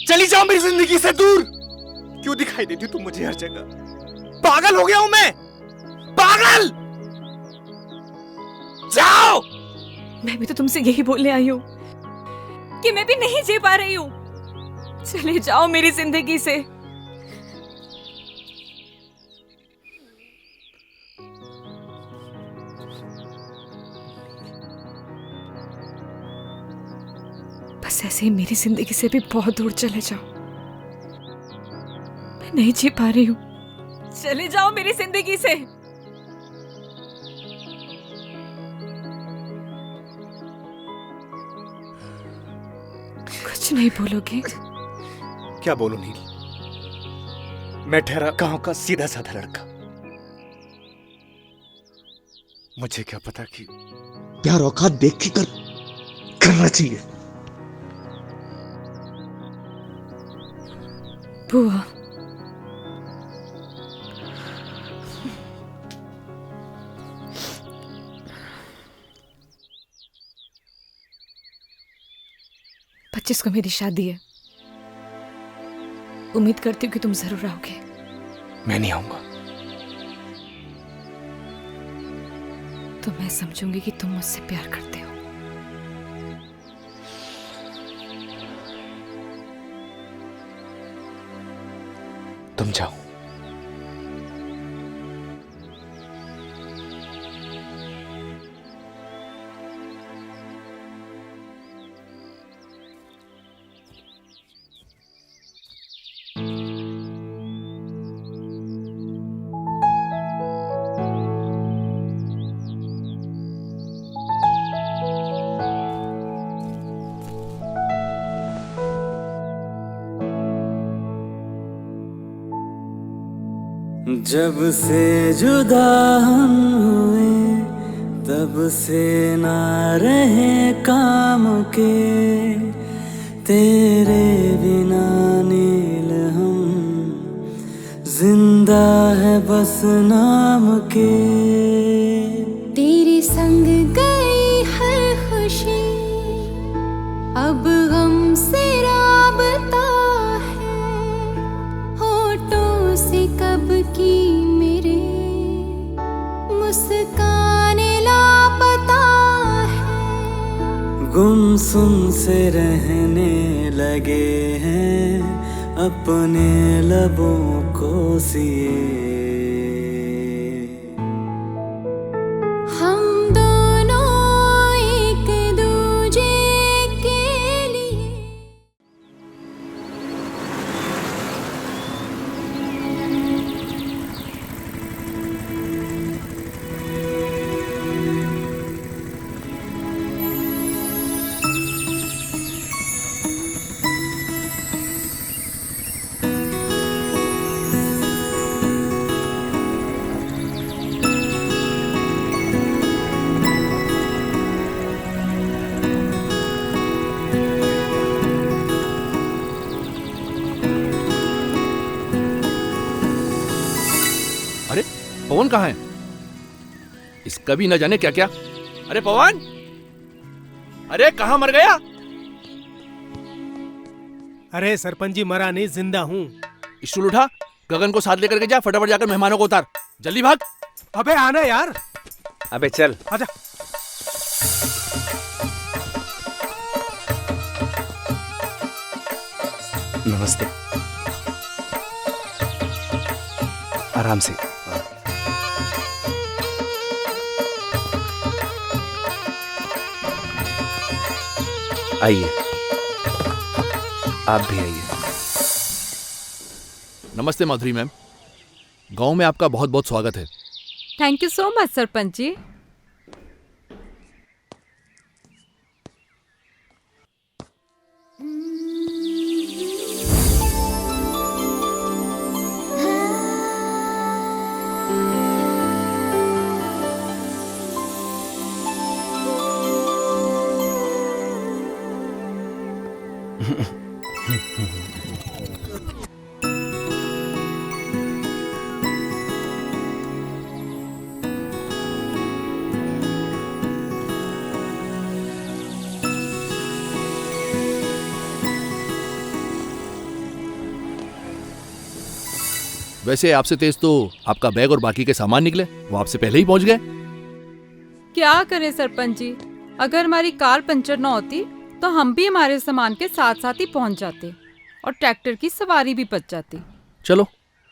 चली जाओ मेरी जिंदगी से दूर। क्यों दिखाई देती तुम मुझे हर जगह? पागल हो गया हूं मैं, पागल। जाओ। मैं भी तो तुमसे यही बोलने आई हूँ कि मैं भी नहीं जी पा रही हूँ। चले जाओ मेरी जिंदगी से। बस ऐसे ही मेरी जिंदगी से भी बहुत दूर चले जाओ। मैं नहीं जी पा रही हूँ। चले जाओ मेरी जिंदगी से। कुछ नहीं बोलोगे? क्या बोलूं नील? मैं ठहरा गांव का सीधा साधा लड़का। मुझे क्या पता कि प्यार औकात देख के करना चाहिए। बुआ, पच्चीस को मेरी शादी है। उम्मीद करती हूँ कि तुम जरूर आओगे। मैं नहीं आऊंगा। तो मैं समझूंगी कि तुम मुझसे प्यार करते हो। तुम जाओ। जब से जुदा हम हुए तब से ना रहे काम के, तेरे बिना नील हम जिंदा है बस नाम के। तेरे संग गई हर खुशी अब हमसे राबता है, होठों से कब की मेरे मुस्कान लापता है। गुमसुम से रहने लगे हैं अपने लबों को सिए। हम दोनों एक दूजे के लिए। अरे पवन कहाँ है? इसका भी न जाने क्या क्या। अरे पवन, अरे कहाँ मर गया? अरे सरपंच जी मरा नहीं, जिंदा हूँ। स्टूल उठा, गगन को साथ लेकर के जा, फटाफट जाकर मेहमानों को उतार। जल्दी भाग। अबे आना यार। अबे चल। आजा। नमस्ते। आराम से। आइए, आप भी आइए। नमस्ते माधुरी मैम, गांव में आपका बहुत बहुत स्वागत है। Thank you so much sarpanch ji. वैसे आपसे तेज तो आपका बैग और बाकी के सामान निकले, वो आपसे पहले ही पहुंच गए। क्या करें सरपंच जी, अगर हमारी कार पंचर न होती तो हम भी हमारे सामान के साथ साथ ही पहुंच जाते और ट्रैक्टर की सवारी भी बच जाती। चलो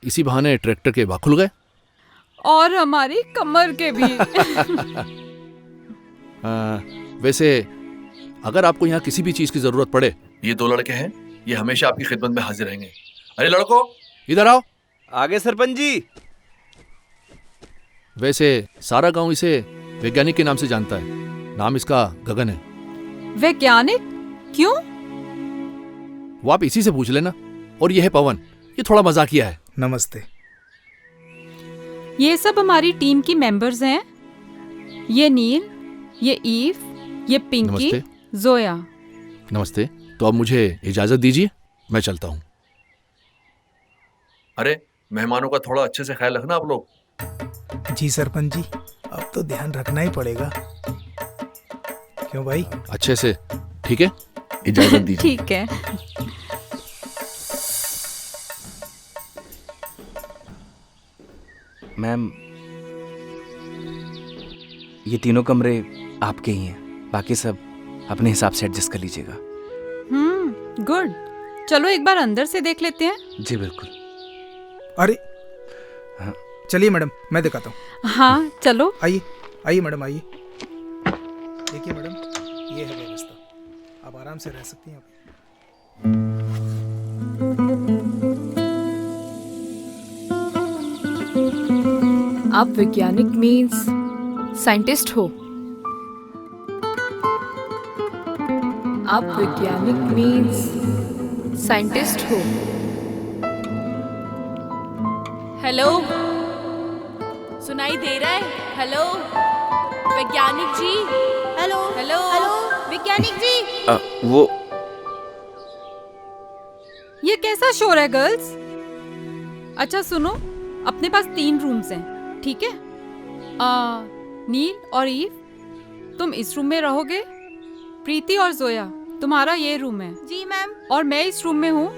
इसी बहाने ट्रैक्टर के बाग खुल गए। और हमारी कमर के भी। वैसे अगर आपको यहाँ किसी भी चीज की जरूरत पड़े, ये दो लड़के हैं, ये हमेशा आपकी खिदमत में हाजिर रहेंगे। अरे लड़को इधर आओ। आगे सरपंच जी। वैसे सारा गांव इसे वैज्ञानिक के नाम से जानता है, नाम इसका गगन है। वैज्ञानिक? क्यों? वो आप इसी से पूछ लेना। और ये है पवन, ये थोड़ा मजाकिया है। नमस्ते। ये सब हमारी टीम की मेंबर्स हैं। ये नील, ये ईव, ये पिंकी, नमस्ते। जोया। नमस्ते। तो अब मुझे इजाजत दीजिए, मैं चलता हूँ। अरे मेहमानों का थोड़ा अच्छे से ख्याल रखना आप लोग। जी सरपंच जी, अब तो ध्यान रखना ही पड़ेगा। क्यों भाई? अच्छे से, ठीक है? इजाजत दीजिए। ठीक है। मैम, ये तीनों कमरे आपके ही हैं, बाकी सब अपने हिसाब से एडजस्ट कर लीजिएगा। गुड। चलो एक बार अंदर से देख लेते हैं। जी बिल्कुल। अरे हाँ। चलिए मैडम, मैं दिखाता हूँ। हाँ चलो। आइए आइए मैडम, आइए। देखिए मैडम, ये है व्यवस्था, आप आराम से रह सकती हैं। आप वैज्ञानिक मीन्स साइंटिस्ट हो? आप वैज्ञानिक मीन्स साइंटिस्ट हो? हेलो, सुनाई दे रहा है? हेलो वैज्ञानिक जी। हेलो हेलो हेलो वैज्ञानिक जी। वो ये कैसा शोर है गर्ल्स? अच्छा सुनो, अपने पास 3 रूम्स हैं, ठीक है? नील और ईव तुम इस रूम में रहोगे। प्रीति और जोया तुम्हारा ये रूम है। जी मैम। और मैं इस रूम में हूँ।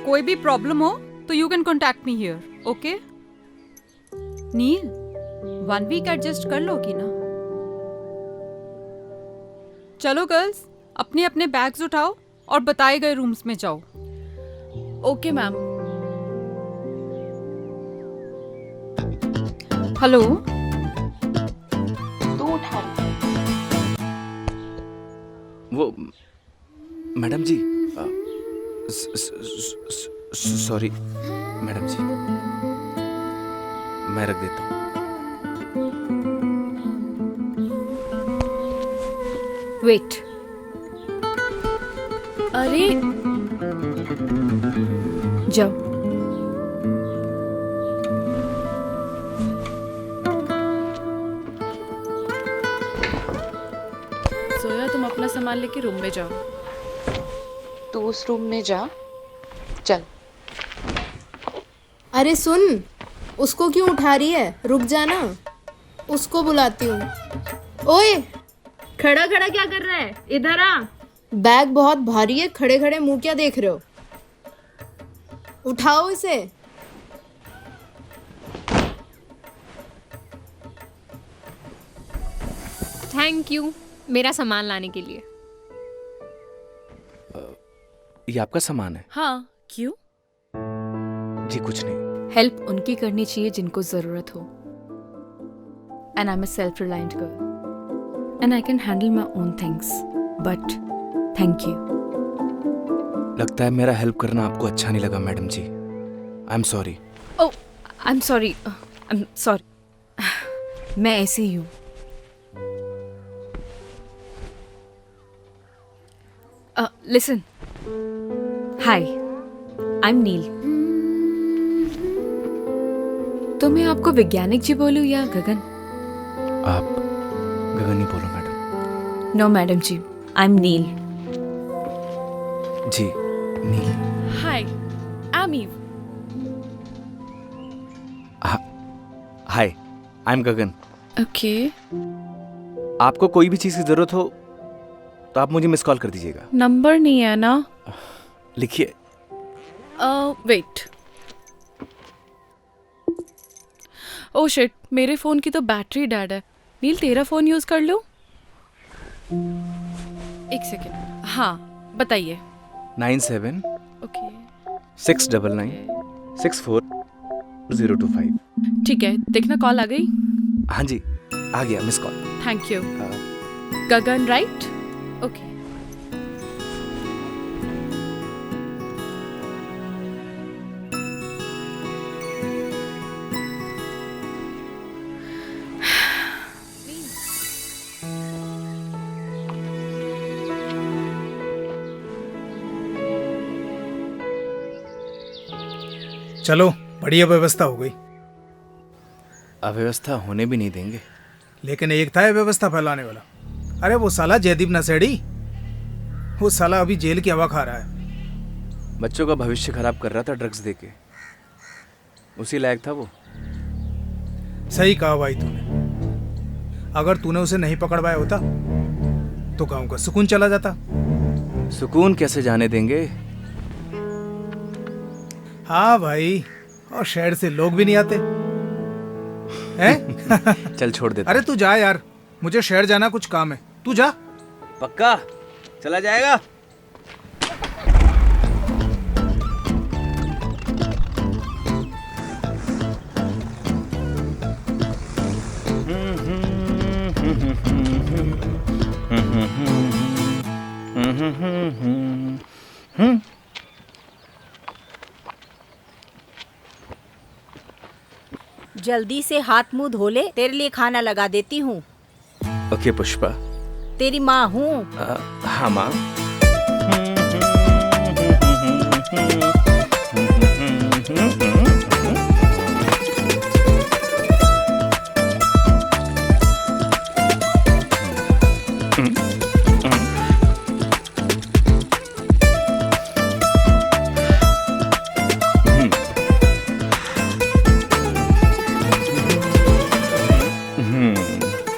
कोई भी प्रॉब्लम हो तो you can contact me here, okay? Neel, 1 week adjust कर लोगी ना? चलो गर्ल्स, अपने अपने बैग्स उठाओ और बताए गए रूम्स में जाओ। Okay ma'am. हेलो। वो मैडम जी, सॉरी मैडम जी, मैं रख देता हूँ। वेट। अरे जाओ। सोया, तुम अपना सामान लेके रूम में जाओ। तू उस रूम में जा, चल। अरे सुन, उसको क्यों उठा रही है? रुक जाना, उसको बुलाती हूँ। ओए, खड़ा खड़ा क्या कर रहा है? इधर आ। बैग बहुत भारी है, खड़े खड़े मुंह क्या देख रहे हो? उठाओ इसे। थैंक यू मेरा सामान लाने के लिए। ये आपका सामान है? हाँ, क्यों? जी कुछ नहीं। हेल्प उनकी करनी चाहिए जिनको जरूरत हो। And I am a self reliant girl and I can handle my own things, but thank you. लगता है मेरा हेल्प करना आपको अच्छा नहीं लगा madam ji. I am sorry. Oh, I am sorry, I am sorry. मैं ऐसे ही हूँ। Listen, hi, I am Neel. तो मैं आपको वैज्ञानिक जी बोलूं या गगन? आप गगन ही बोलो madam. No madam ji, I am Neel. जी Neel. Hi, I am Eve. Hi, I am Gagan. Okay. आपको कोई भी चीज़ की ज़रूरत हो तो आप मुझे मिस कॉल कर दीजिएगा। नंबर नहीं है ना? लिखिए। वेट। ओ शिट, मेरे फ़ोन की तो बैटरी डेड है। नील तेरा फ़ोन यूज़ कर लूँ? एक सेकेंड। हाँ बताइए। 97 ओके 699 64 025। ठीक है, देखना कॉल आ गई। हाँ जी, आ गया miss call. Thank you. Gagan right? Okay. चलो, बढ़िया व्यवस्था हो गई। अव्यवस्था होने भी नहीं देंगे। लेकिन एक था व्यवस्था फैलाने वाला। अरे वो साला जयदीप नशेड़ी, वो साला अभी जेल की हवा खा रहा है। बच्चों का भविष्य खराब कर रहा था ड्रग्स देके, उसी लायक था वो। सही कहा भाई तूने। अगर तूने उसे नहीं पकड़वाया होता तो गांव का सुकून चला जाता। सुकून कैसे जाने देंगे? हाँ भाई, और शहर से लोग भी नहीं आते हैं? चल छोड़ दे। अरे तू जा यार, मुझे शहर जाना, कुछ काम है। तू जा। पक्का चला जाएगा? जल्दी से हाथ मुंह धो ले, तेरे लिए खाना लगा देती हूँ। ओके पुष्पा। तेरी माँ हूँ। हाँ माँ।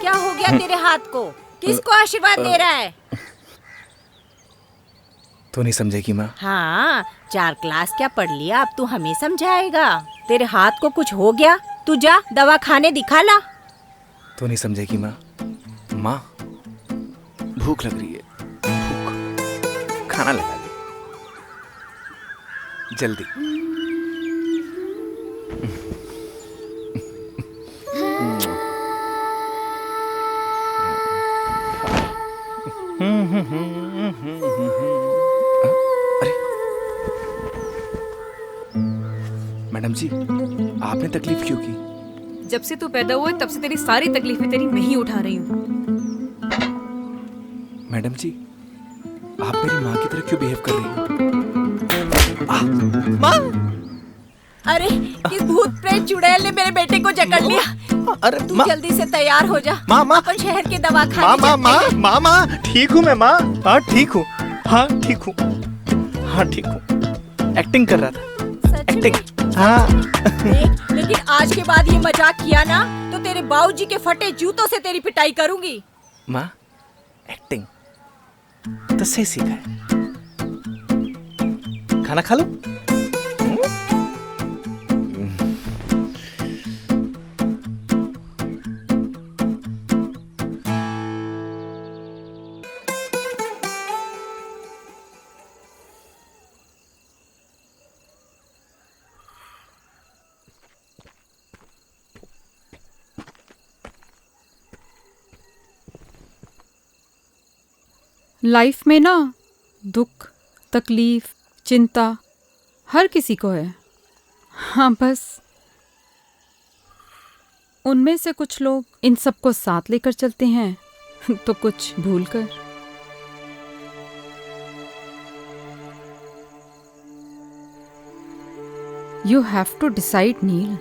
क्या हो गया तेरे हाथ को? किसको आशीर्वाद दे रहा है? तू नहीं समझेगी माँ। हाँ, 4 क्लास क्या पढ़ लिया, अब तू हमें समझाएगा? तेरे हाथ को कुछ हो गया, तू जा दवा खाने दिखा ला। तू नहीं समझेगी माँ। माँ भूख लग रही है, भूख। खाना लगा दे जल्दी। अरे मैडम जी, आपने तकलीफ क्यों की? जब से तू पैदा हुआ तब से तेरी सारी तकलीफें तेरी मैं ही उठा रही हूँ। मैडम जी, आप मेरी माँ की तरह क्यों बिहेव कर रही हो? माँ! अरे किस भूत प्रेत चुड़ैल ने मेरे बेटे को जकड़ लिया। अरे तू जल्दी से तैयार हो जा। माँ अपन शहर के दवाखाने माँ ठीक हूँ मैं माँ। हाँ ठीक हूँ, हाँ ठीक हूँ, हाँ ठीक हूँ। एक्टिंग कर रहा था, एक्टिंग। हाँ लेकिन आज के बाद ये मजाक किया ना तो तेरे बाबूजी के फटे जूतों से तेरी पिटाई करूंगी। माँ एक्टिंग तो सही सीखा है। खाना खा लो। लाइफ में ना दुख, तकलीफ, चिंता हर किसी को है। हाँ, बस उनमें से कुछ लोग इन सबको साथ लेकर चलते हैं तो कुछ भूलकर। You have to decide, Neil.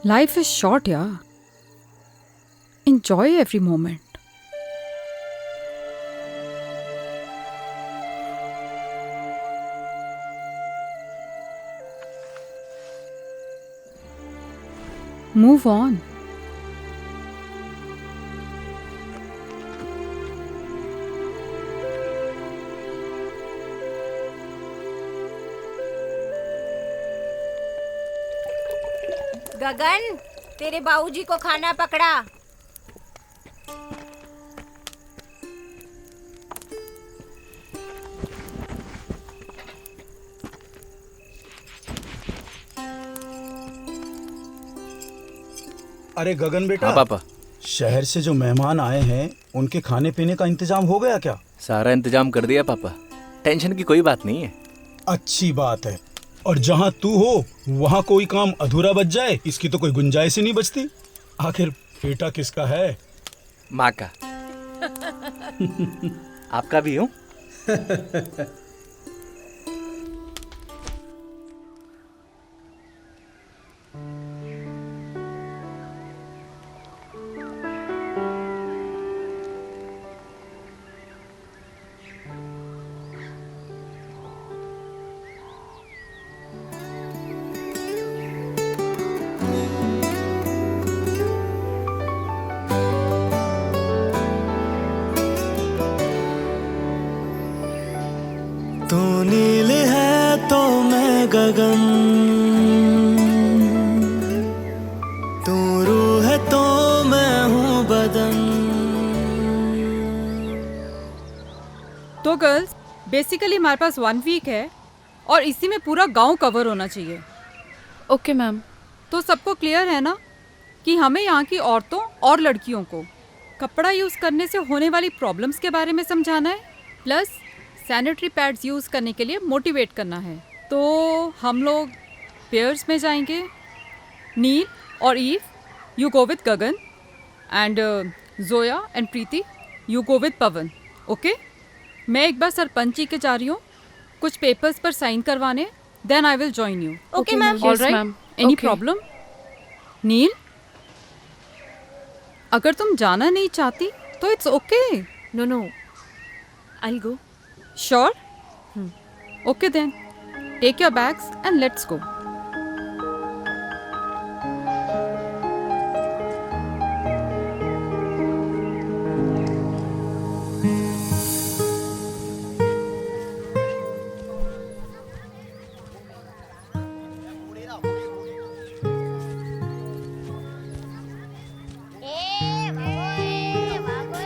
Life is short, yeah. Enjoy every moment. Move on. गगन, तेरे बाबूजी को खाना पकड़ा। अरे गगन बेटा। हाँ पापा। शहर से जो मेहमान आए हैं उनके खाने पीने का इंतजाम हो गया क्या? सारा इंतजाम कर दिया पापा, टेंशन की कोई बात नहीं है। अच्छी बात है। और जहाँ तू हो वहाँ कोई काम अधूरा बच जाए इसकी तो कोई गुंजाइश ही नहीं बचती। आखिर बेटा किसका है? माँ का। आपका भी हूँ। तू नील है तो मैं गगन, तू रूह है तो मैं हूँ बदन। तो गर्ल्स, बेसिकली हमारे पास 1 वीक है और इसी में पूरा गांव कवर होना चाहिए। Okay ma'am. तो सबको क्लियर है ना कि हमें यहाँ की औरतों और लड़कियों को कपड़ा यूज़ करने से होने वाली प्रॉब्लम्स के बारे में समझाना है, प्लस सैनिटरी पैड्स यूज़ करने के लिए मोटिवेट करना है। तो हम लोग पेयर्स में जाएंगे। नील और Eve, you go with Gagan, and Zoya and Preeti, you go with Pawan. Okay, मैं एक बार सरपंच जी के जा रही हूँ कुछ पेपर्स पर साइन करवाने, then I will join you. Okay ma'am. Alright, any problem? Neel, अगर तुम जाना नहीं चाहती तो it's okay. No no, I go. Sure? Okay then. Take your bags and let's go.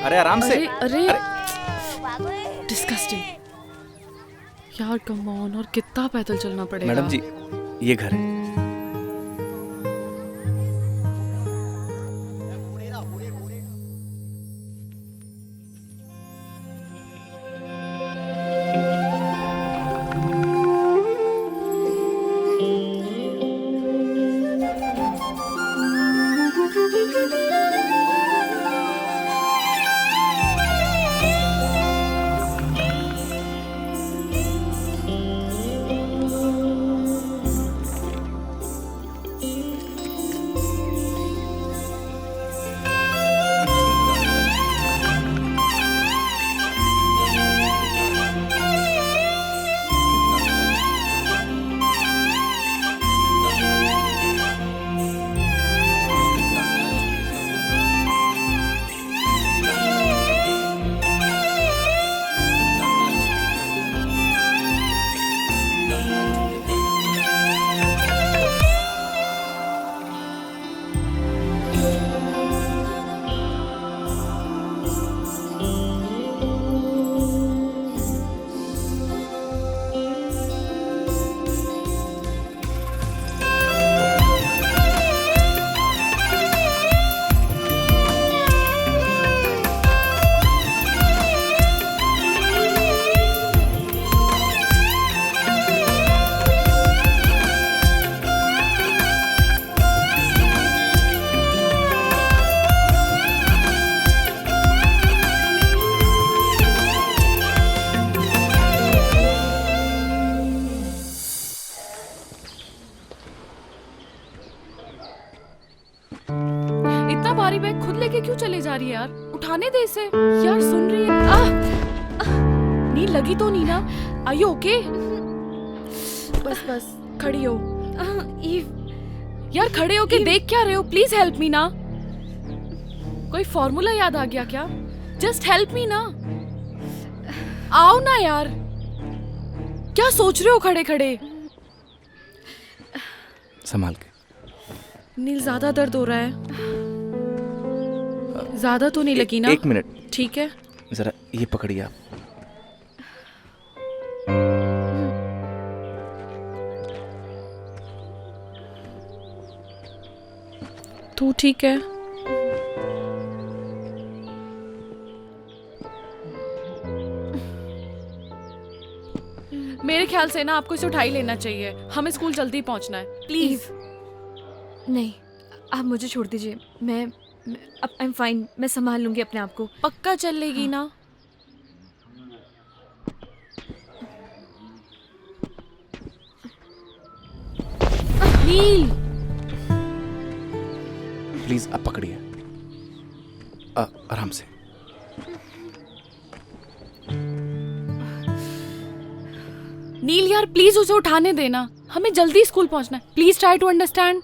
अरे आराम से। अरे डिस्गस्टिंग यार, कम ऑन। और कितना पैदल चलना पड़ेगा? मैडम जी, ये घर है। भारी बैग खुद लेके क्यों चले जा रही है यार? उठाने दे इसे यार। सुन रही है? नींद लगी तो नहीं ना? Are you okay? बस बस खड़ी हो। यार खड़े होके देख क्या रहे हो? प्लीज हेल्प मी ना। कोई फॉर्मूला याद आ गया क्या? जस्ट हेल्प मी ना। आओ ना यार, क्या सोच रहे हो खड़े खड़े? संभाल के। नील ज्यादा दर्द हो रहा है? ज्यादा तो नहीं लगी ना? एक मिनट। ठीक है, जरा ये पकड़िए आप। तू ठीक है? मेरे ख्याल से ना आपको इसे उठा ही लेना चाहिए। हमें स्कूल जल्दी पहुंचना है, प्लीज। नहीं, आप मुझे छोड़ दीजिए। मैं आई एम फाइन, मैं संभाल लूंगी अपने आप को। पक्का चल लेगी ना? नील, प्लीज आप पकड़िए, आराम से। नील यार प्लीज उसे उठाने देना, हमें जल्दी स्कूल पहुंचना है। Please try to understand.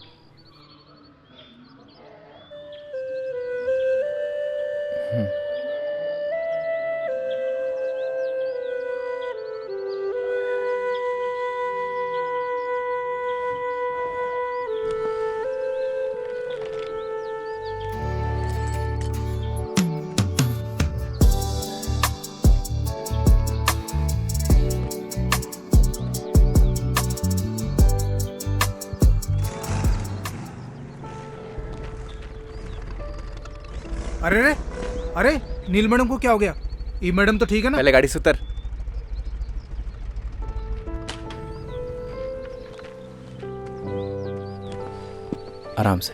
अरे रे, अरे नील मैडम को क्या हो गया? ई मैडम तो ठीक है ना? पहले गाड़ी से उतर। आराम से।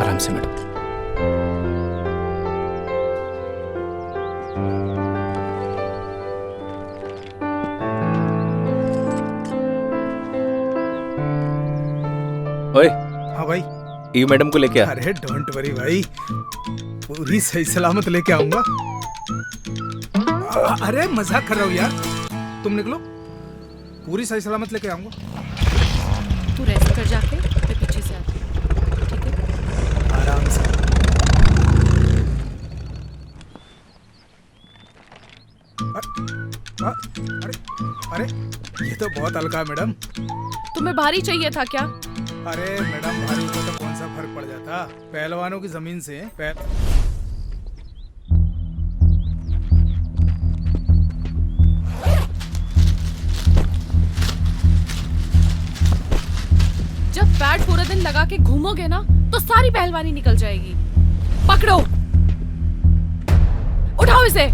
आराम से मैडम। ओए। हाँ भाई। ई मैडम को लेके आ। अरे डोंट वरी भाई, पूरी सही सलामत लेके आऊंगा। अरे मजाक कर रहा हूँ यार, तुम निकलो, पूरी सही सलामत लेके आऊंगा। तू रेस्ट कर जाके, मैं पीछे से आती हूँ, ठीक है? आराम से। अरे अरे ये तो बहुत हल्का है मैडम। तुम्हें भारी चाहिए था क्या? अरे मैडम भारी को तो कौन सा फर्क पड़ जाता, पहलवानों की जमीन से जब पैड पूरा दिन लगा के घूमोगे ना तो सारी पहलवानी निकल जाएगी। पकड़ो, उठाओ इसे।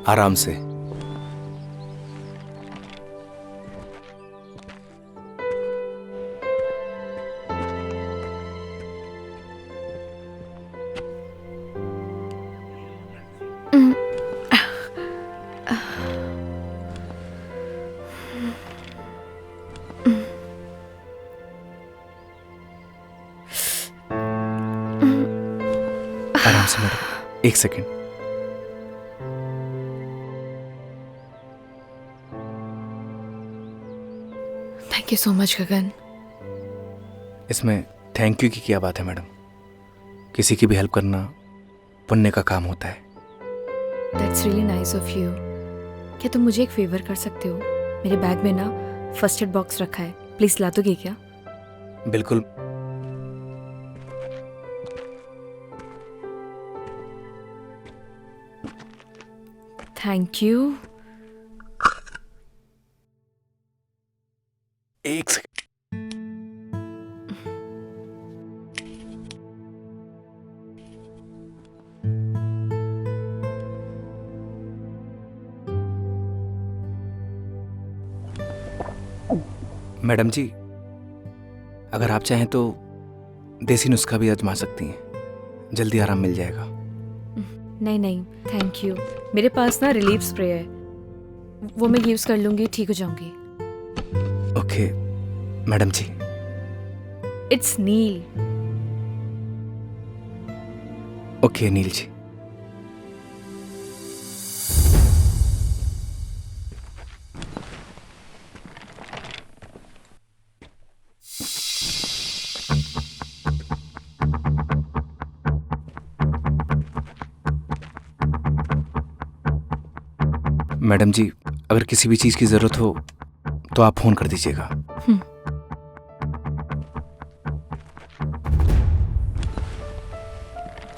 आराम से। आराम से मैडम, एक second. Thank you so much Gagan. इसमें थैंक यू की क्या बात है मैडम? किसी की भी हेल्प करना पुण्य का काम होता है। That's really nice of you. क्या तुम मुझे एक फेवर कर सकते हो? मेरे बैग में ना फर्स्ट एड बॉक्स रखा है, प्लीज ला दोगे क्या? बिल्कुल। Thank you. एक सेकंड। मैडम जी, अगर आप चाहें तो देसी नुस्खा भी आजमा सकती हैं, जल्दी आराम मिल जाएगा। नहीं नहीं थैंक यू, मेरे पास ना रिलीफ स्प्रे है, वो मैं यूज़ कर लूँगी, ठीक हो जाऊँगी। Okay madam ji. It's Neel. Okay Neel ji. Madam ji, अगर किसी भी चीज़ की ज़रूरत हो तो आप फ़ोन कर दीजिएगा।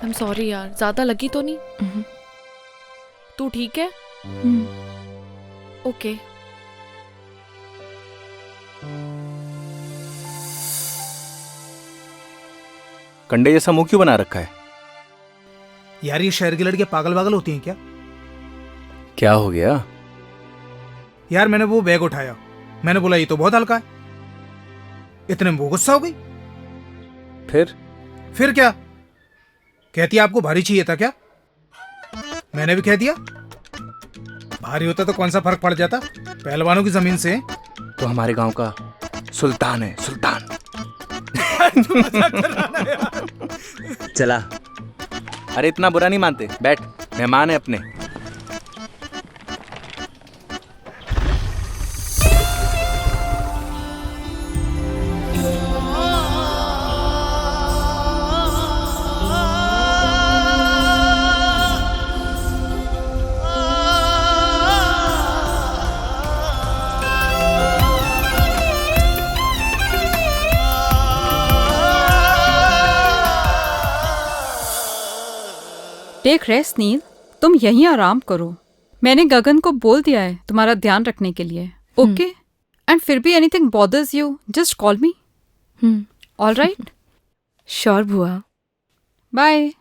I'm sorry यार, ज्यादा लगी तो नहीं? तू ठीक है? ओके। कंडे जैसा मुंह क्यों बना रखा है? यार ये शहर की लड़कियां पागल वागल होती हैं क्या? क्या हो गया? यार मैंने वो बैग उठाया, मैंने बोला ये तो बहुत हल्का है, इतने में वो गुस्सा हो गई। फिर क्या कहती है, आपको भारी चाहिए था क्या? मैंने भी कह दिया भारी होता तो कौन सा फर्क पड़ जाता, पहलवानों की जमीन से। तो हमारे गांव का सुल्तान है, सुल्तान। चला, अरे इतना बुरा नहीं मानते, बैठ, मेहमान है अपने। टेक रेस्ट नील, तुम यहीं आराम करो। मैंने गगन को बोल दिया है तुम्हारा ध्यान रखने के लिए, ओके? एंड फिर भी anything bothers you, just call me. All right? Sure बुआ। बाय।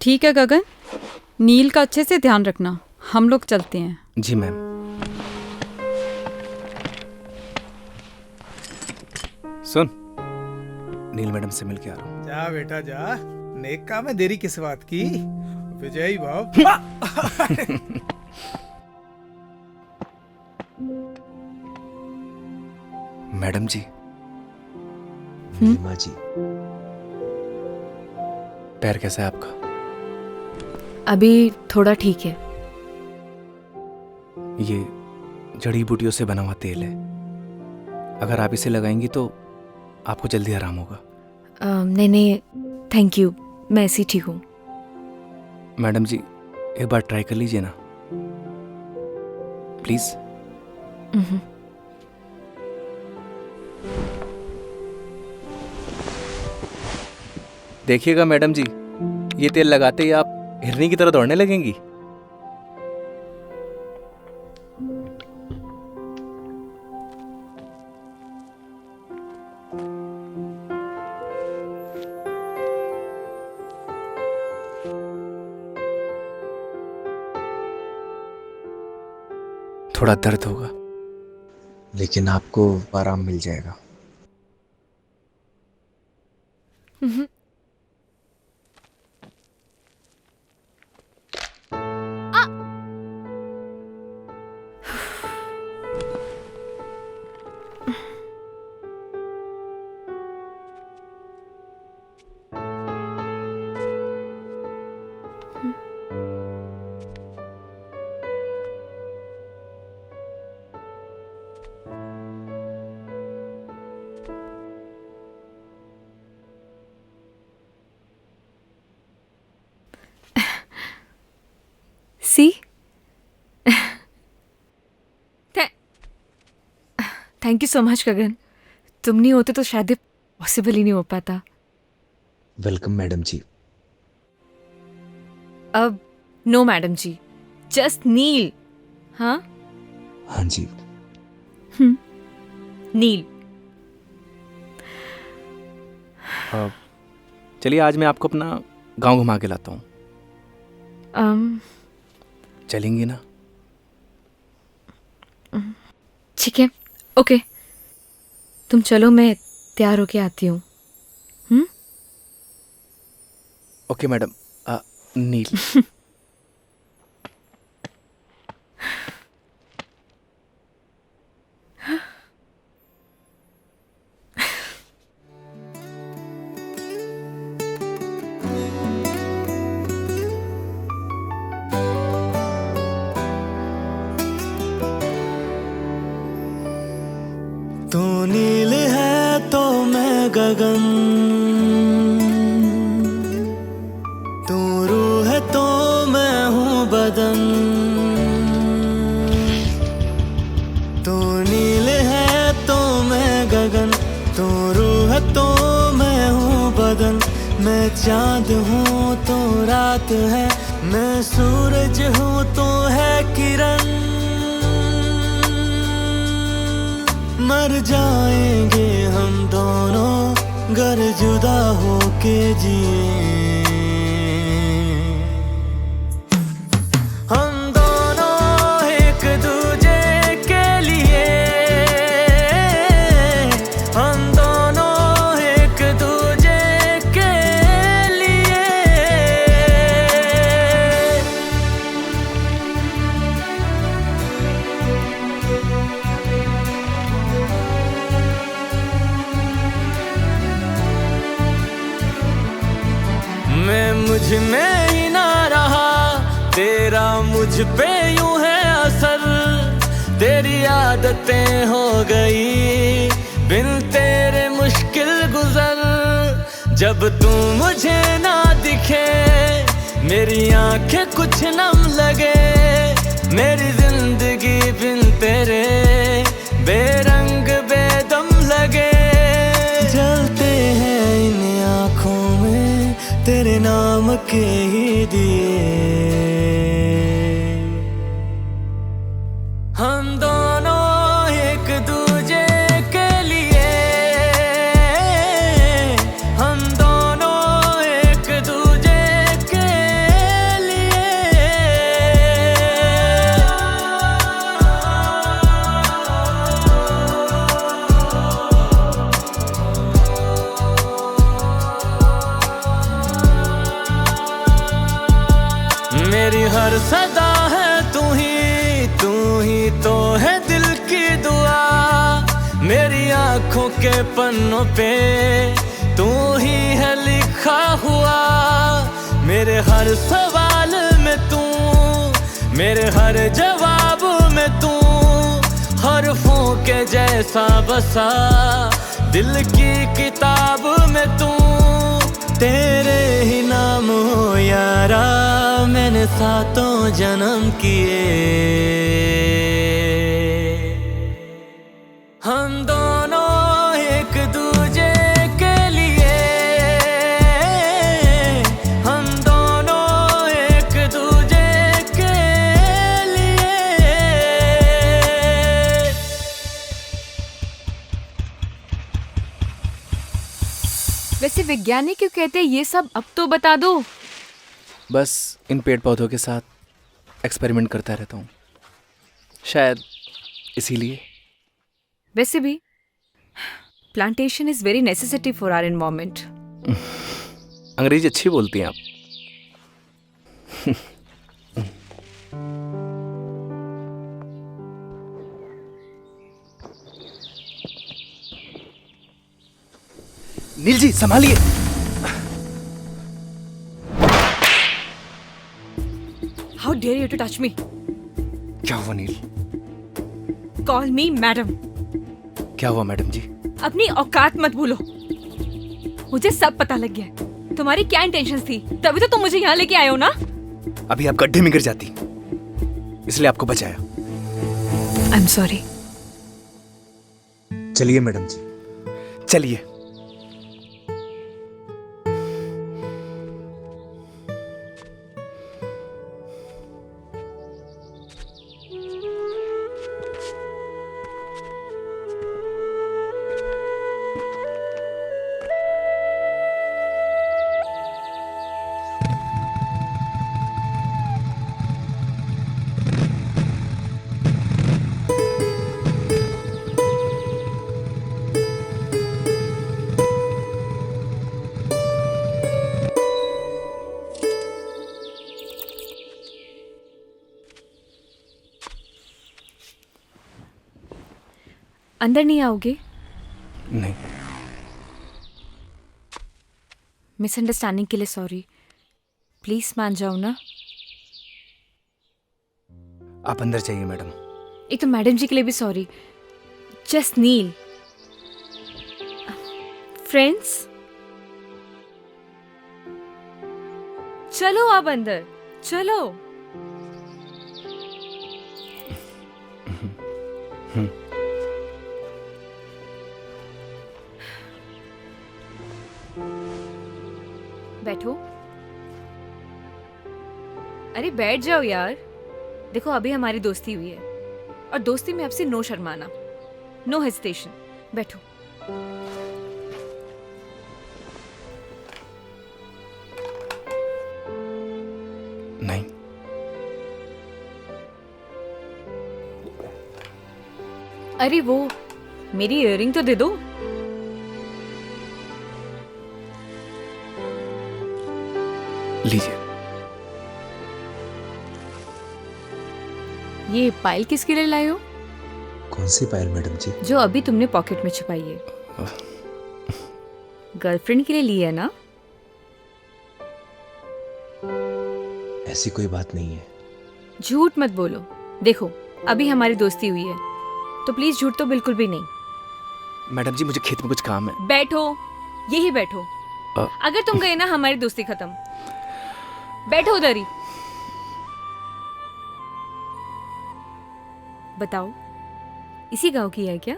ठीक है गगन, नील का अच्छे से ध्यान रखना, हम लोग चलते हैं। जी मैम। सुन, नील मैडम से मिल के आ रहा हूँ। जा बेटा जा, नेक काम है, देरी किस बात की। विजयी भाव। मैडम जी। माँ जी। पैर कैसा है आपका? अभी थोड़ा ठीक है। ये जड़ी बूटियों से बना हुआ तेल है, अगर आप इसे लगाएंगी तो आपको जल्दी आराम होगा। नहीं नहीं थैंक यू, मैं ऐसी ठीक हूँ। मैडम जी एक बार ट्राई कर लीजिए ना प्लीज। देखिएगा मैडम जी, ये तेल लगाते ही आप हिरनी की तरह दौड़ने लगेंगी। थोड़ा दर्द होगा, लेकिन आपको आराम मिल जाएगा। सी थैंक यू सो मच गगन, तुम नहीं होते तो शायद पॉसिबल ही नहीं हो पाता। वेलकम मैडम जी। अब नो मैडम जी, जस्ट नील। हाँ हाँ जी। नील। चलिए आज मैं आपको अपना गांव घुमा के लाता हूँ। um, चलेंगी ना? ठीक है, ओके, तुम चलो, मैं तैयार होके आती हूँ। Okay madam. नील। तू नील है तो मैं गगन, तू रूह है तो मैं हूँ बदन। तू नील है तो मैं गगन, तू रूह है तो मैं हूँ बदन। मैं चांद हूँ तो रात है, मैं सूरज हूँ तो है किरण। मर जाएंगे हम दोनों गर जुदा होके जिए। हम दोनों एक दूजे के लिए, हम दोनों एक दूजे के लिए। मैं मुझ में ही ना रहा, तेरा मुझ पे यूं है असर। तेरी आदतें हो गई बिन तेरे मुश्किल गुजर। जब तू मुझे ना दिखे मेरी आंखें कुछ नम लगे। मेरी जिंदगी बिन तेरे बेरंग बेदम लगे। जलते हैं इन आँखों में तेरे नाम के ही दिए। हम दोनों एक दूजे के लिए, हम दोनों एक दूजे के लिए। मेरी हर सदा है तू ही तो है दिल की दुआ। मेरी आंखों के पन्नों पे तू ही है लिखा हुआ। मेरे हर सवाल में तू, मेरे हर जवाब में तू, हरफों के जैसा बसा दिल की किताब में तू। तेरे ही नाम हो यारा मैंने सातों जन्म किए। हम दोनों एक दूजे के लिए, हम दोनों एक दूजे के लिए। वैसे वैज्ञानिक क्यों कहते हैं ये सब, अब तो बता दो। बस इन पेड़ पौधों के साथ एक्सपेरिमेंट करता रहता हूँ, शायद इसीलिए। वैसे भी plantation is very necessity for our environment. अंग्रेजी अच्छी बोलती हैं आप। नील जी संभालिए। How dare you to touch me? क्या हुआ नील? Call me madam. क्या हुआ मैडम जी? अपनी औकात मत भूलो। मुझे सब पता लग गया है तुम्हारी क्या इंटेंशंस थी, तभी तो तुम मुझे यहाँ लेके आए हो ना। अभी आप गड्ढे में गिर जाती, इसलिए आपको बचाया। आई एम सॉरी। चलिए मैडम जी, चलिए। अंदर नहीं आओगे? नहीं। मिसअंडरस्टैंडिंग के लिए सॉरी। प्लीज मान जाओ ना। आप अंदर जाइए मैडम। एक तो मैडम जी के लिए भी सॉरी। जस्ट नील। फ्रेंड्स, चलो आप अंदर चलो। बैठो। अरे बैठ जाओ यार। देखो अभी हमारी दोस्ती हुई है और दोस्ती में आपसे नो शर्माना, नो हेजिटेशन। बैठो। नहीं। अरे वो मेरी इयररिंग तो दे दो। लीजिए। ये पायल किसके लिए लाए हो? कौन सी पायल मैडम जी? जो अभी तुमने पॉकेट में छुपाई है। गर्लफ्रेंड के लिए ली है ना? ऐसी कोई बात नहीं है। झूठ मत बोलो। देखो अभी हमारी दोस्ती हुई है तो प्लीज झूठ तो बिल्कुल भी नहीं। मैडम जी मुझे खेत में कुछ काम है। बैठो, यही बैठो। अगर तुम गए ना हमारी दोस्ती खत्म। बैठो उधर ही। बताओ इसी गांव की है क्या?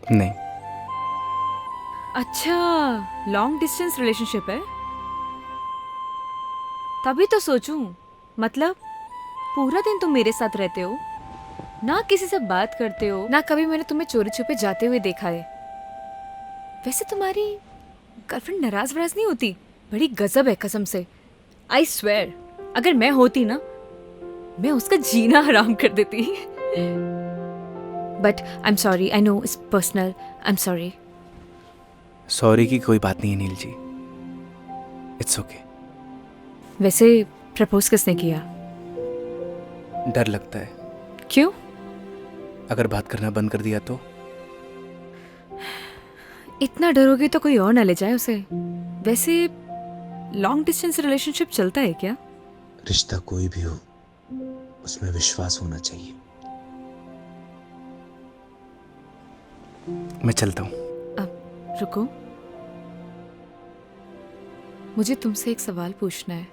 नहीं। अच्छा, लॉन्ग डिस्टेंस रिलेशनशिप है। तभी तो सोचूं, मतलब पूरा दिन तुम मेरे साथ रहते हो, ना किसी से बात करते हो, ना कभी मैंने तुम्हें चोरी छुपे जाते हुए देखा है। वैसे तुम्हारी गर्लफ्रेंड नाराज वराज नहीं होती? बड़ी गजब है कसम से। आई स्वेयर, अगर मैं होती ना, मैं उसका जीना हराम कर देती। But I am sorry, I know it's personal, I am sorry. Sorry की कोई बात नहीं है नील जी, इट्स ओके। वैसे प्रपोज किसने किया? डर लगता है। क्यों? अगर बात करना बंद कर दिया तो? इतना डरोगे तो कोई और ना ले जाए उसे। वैसे लॉन्ग डिस्टेंस रिलेशनशिप चलता है क्या? रिश्ता कोई भी हो, उसमें विश्वास होना चाहिए। मैं चलता हूँ। अब रुको, मुझे तुमसे एक सवाल पूछना है।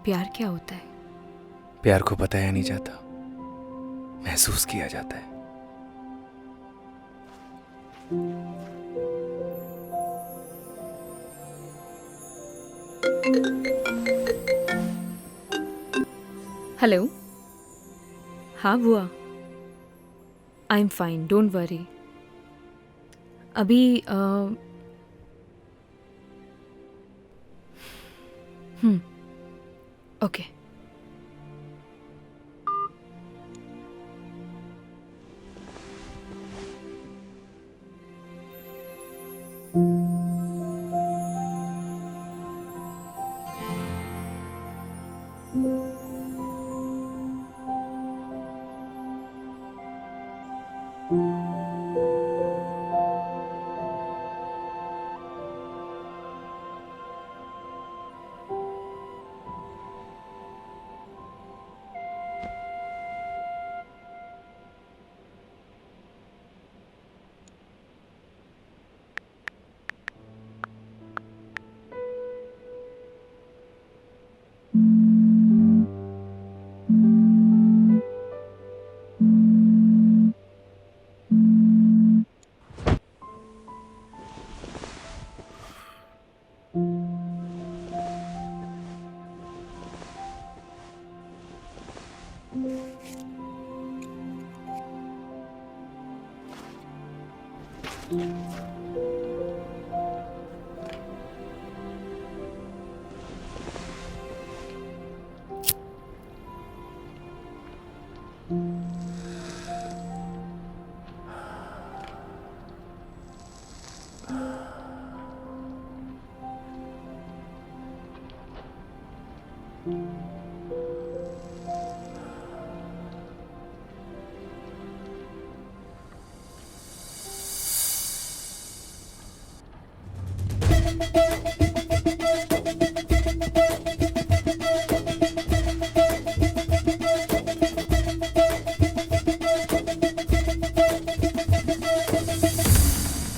प्यार क्या होता है? प्यार को बताया नहीं जाता, महसूस किया जाता है। हेलो। हाँ बुआ, आई एम फाइन, डोंट वरी। अभी ओके।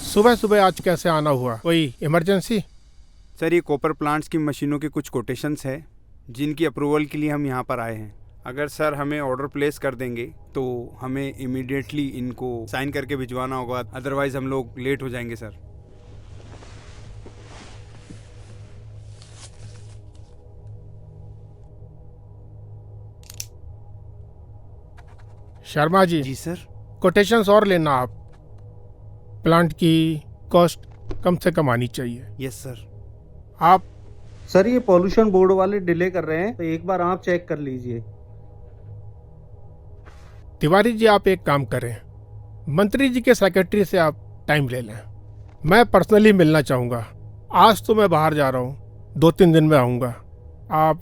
सुबह सुबह आज कैसे आना हुआ? कोई इमरजेंसी? सर ये कॉपर प्लांट्स की मशीनों के कुछ कोटेशंस है जिनकी अप्रूवल के लिए हम यहाँ पर आए हैं। अगर सर हमें ऑर्डर प्लेस कर देंगे तो हमें इमीडिएटली इनको साइन करके भिजवाना होगा, अदरवाइज हम लोग लेट हो जाएंगे सर। शर्मा जी। जी सर। कोटेशंस और लेना आप। प्लांट की कॉस्ट कम से कम आनी चाहिए। Yes sir. आप सर ये पॉल्यूशन बोर्ड वाले डिले कर रहे हैं, तो एक बार आप चेक कर लीजिए। तिवारी जी आप एक काम करें, मंत्री जी के सेक्रेटरी से आप टाइम ले लें। मैं पर्सनली मिलना चाहूँगा। आज तो मैं बाहर जा रहा हूँ, 2-3 दिन में आऊँगा। आप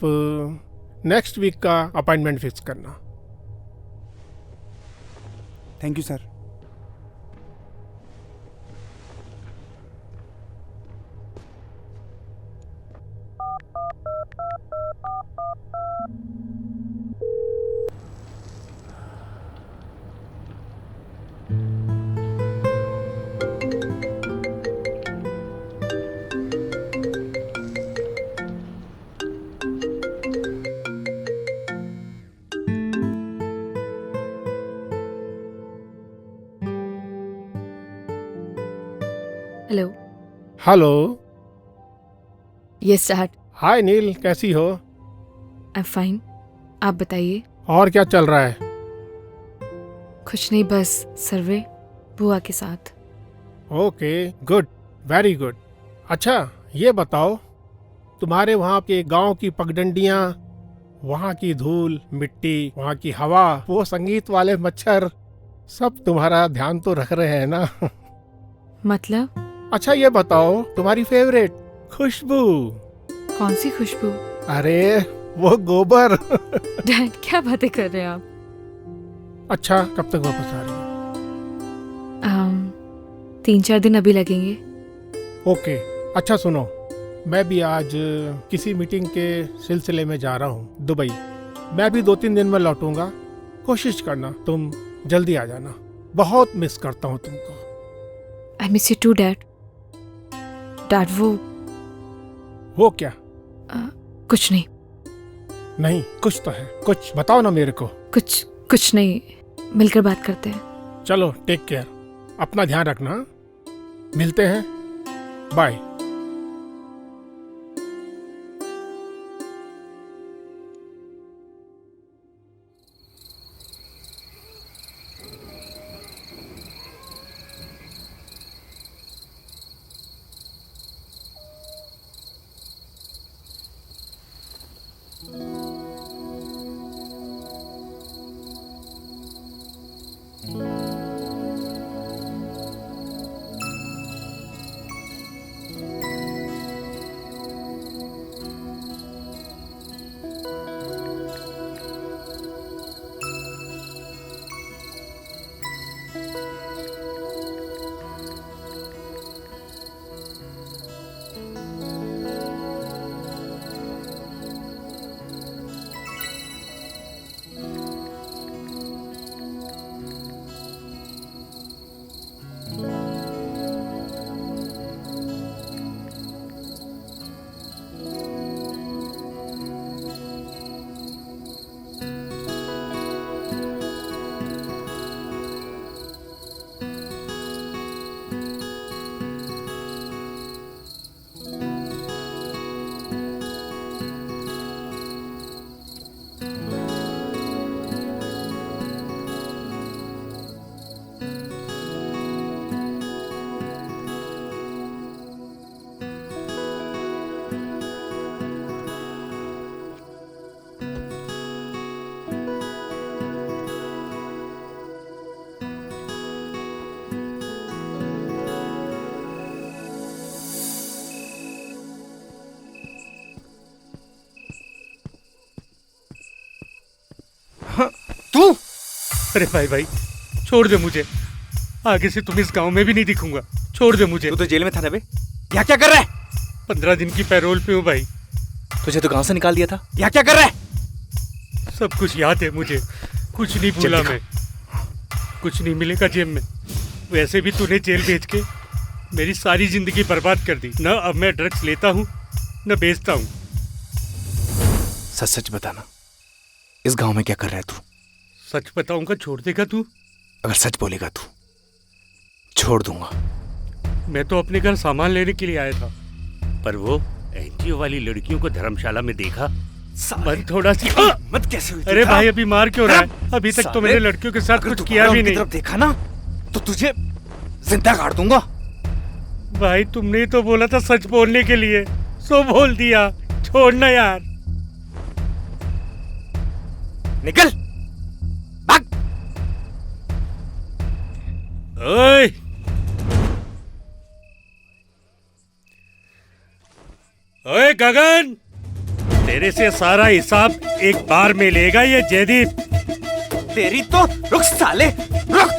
नेक्स्ट वीक का अपॉइंटमेंट फिक्स करना। Thank you sir. Hello. Hello. Yes dad. Hi Neel, कैसी हो? I am fine. आप बताइए। और क्या चल रहा है? कुछ नहीं, बस सर्वे बुआ के साथ। Okay, good, very good. अच्छा ये बताओ, तुम्हारे वहाँ के गांव की पगडंडियाँ, वहाँ की धूल मिट्टी, वहाँ की हवा, वो संगीत वाले मच्छर, सब तुम्हारा ध्यान तो रख रहे हैं ना? मतलब? अच्छा ये बताओ, तुम्हारी फेवरेट खुशबू? कौन सी खुशबू? अरे वो गोबर। डैड क्या बातें कर रहे हैं आप? अच्छा कब तक वापस आ रही है? 3-4 दिन अभी लगेंगे। ओके। अच्छा सुनो, मैं भी आज किसी मीटिंग के सिलसिले में जा रहा हूँ दुबई। मैं भी 2-3 दिन में लौटूंगा। कोशिश करना तुम जल्दी आ जाना। बहुत मिस करता हूँ तुमको। I miss you too dad. Dad वो क्या? कुछ नहीं। नहीं कुछ तो है, कुछ बताओ ना मेरे को। कुछ नहीं, मिलकर बात करते हैं। चलो टेक केयर, अपना ध्यान रखना। मिलते हैं, बाय। तू? अरे भाई छोड़ दे मुझे, आगे से तुम इस गांव में भी नहीं दिखूंगा। छोड़ दे मुझे। तू तो जेल में था ना बे, यहाँ क्या कर रहा है? 15 दिन की पैरोल पे हूँ भाई। तुझे तो गांव से निकाल दिया था, यहाँ क्या कर रहा है? सब कुछ याद है मुझे, कुछ नहीं भूला मैं। कुछ नहीं मिलेगा जेब में। वैसे भी तूने जेल भेज के मेरी सारी जिंदगी बर्बाद कर दी। न अब मैं ड्रग्स लेता हूँ न बेचता हूँ। सच सच बताना, इस गांव में क्या कर रहा है तू? सच बताऊंगा, छोड़ देगा तू? अगर सच बोलेगा तू, छोड़ दूंगा। मैं तो अपने घर सामान लेने के लिए आया था, पर वो एनजीओ वाली लड़कियों को धर्मशाला में देखा। मन थोड़ा सी मत कैसे हुई? अरे भाई अभी मार क्यों रहा है? अभी तक तो मैंने लड़कियों के साथ कुछ किया भी नहीं। तरफ देखा ना तो तुझे जिंदा काट दूंगा। भाई तुमने तो बोला था सच बोलने के लिए, सो बोल दिया। छोड़ना यार। निकल भाग। ओए ओए गगन, तेरे से सारा हिसाब एक बार में लेगा ये जयदीप। तेरी तो रुक साले, रुक।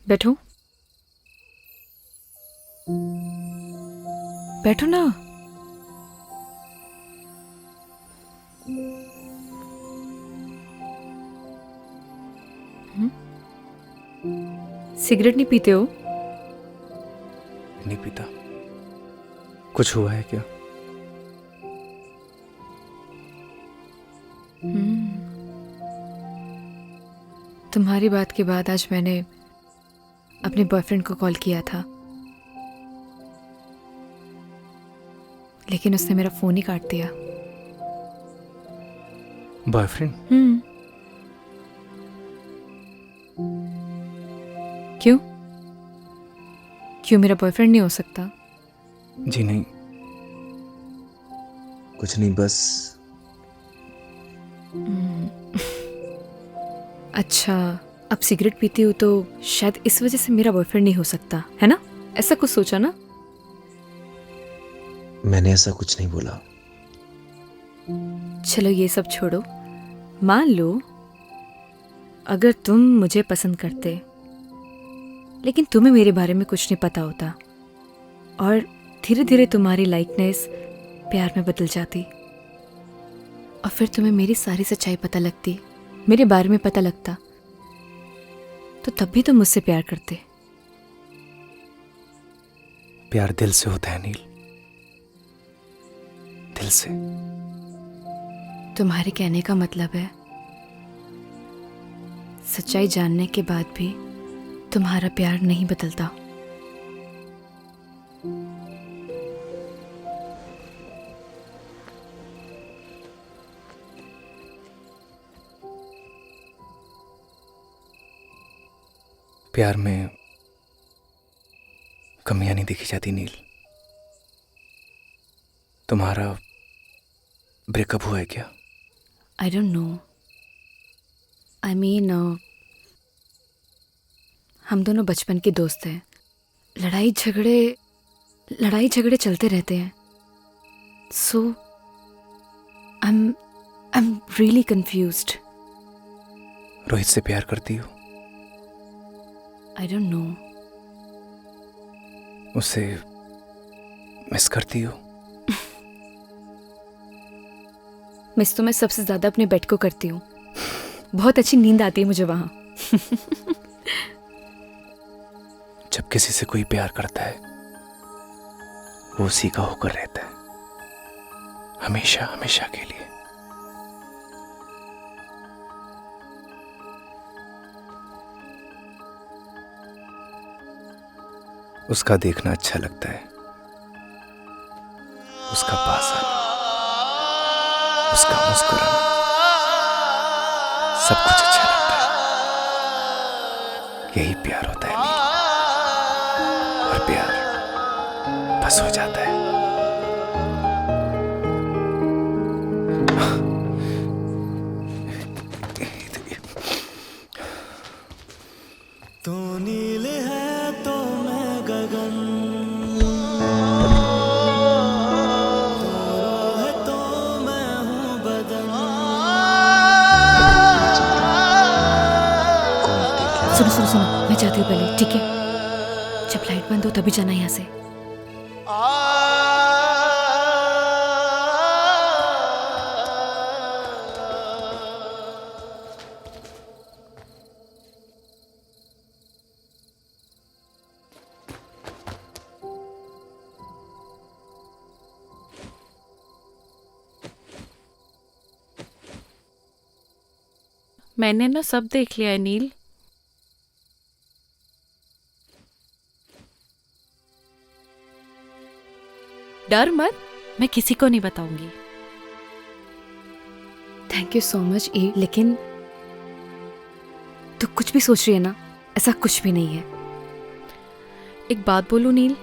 बैठो बैठो ना। सिगरेट नहीं पीते हो? नहीं पीता। कुछ हुआ है क्या? तुम्हारी बात के बाद आज मैंने अपने बॉयफ्रेंड को कॉल किया था, लेकिन उसने मेरा फोन ही काट दिया। बॉयफ्रेंड? क्यों? क्यों मेरा बॉयफ्रेंड नहीं हो सकता? जी नहीं, कुछ नहीं, बस। अच्छा, अब सिगरेट पीती हूँ तो शायद इस वजह से मेरा बॉयफ्रेंड नहीं हो सकता, है ना? ऐसा कुछ सोचा ना? मैंने ऐसा कुछ नहीं बोला। चलो ये सब छोड़ो। मान लो अगर तुम मुझे पसंद करते, लेकिन तुम्हें मेरे बारे में कुछ नहीं पता होता, और धीरे धीरे तुम्हारी लाइकनेस प्यार में बदल जाती, और फिर तुम्हें मेरी सारी सच्चाई पता लगती, मेरे बारे में पता लगता, तो तब भी तुम मुझसे प्यार करते। प्यार दिल से होता है नील, दिल से। तुम्हारे कहने का मतलब है सच्चाई जानने के बाद भी तुम्हारा प्यार नहीं बदलता। प्यार में कमियां नहीं देखी जाती नील। तुम्हारा ब्रेकअप हुआ है क्या? आई डोंट नो। आई मीन हम दोनों बचपन के दोस्त हैं। लड़ाई झगड़े चलते रहते हैं। So I am really confused. Rohit से प्यार करती हो? I don't know. उसे मिस करती हो? मिस तो मैं सबसे ज्यादा अपने बेड को करती हूँ। बहुत अच्छी नींद आती है मुझे वहां। जब किसी से कोई प्यार करता है वो उसी का होकर रहता है, हमेशा हमेशा के लिए। उसका देखना अच्छा लगता है, उसका पास आना, उसका मुस्कुराना। सब कुछ अच्छा लगता है। यही प्यार होता है नील। और प्यार बस हो जाता है। तू नील है तो मैं गगन, तू रूह है तो मैं हूँ बदन। सुनो सुनो सुनो, मैं जाती हूँ पहले, ठीक है? जब लाइट बंद हो तभी जाना यहाँ से। मैंने ना सब देख लिया है नील। डर मत, मैं किसी को नहीं बताऊंगी। थैंक यू सो मच ई, लेकिन तू कुछ भी सोच रही है ना, ऐसा कुछ भी नहीं है। एक बात बोलूं नील,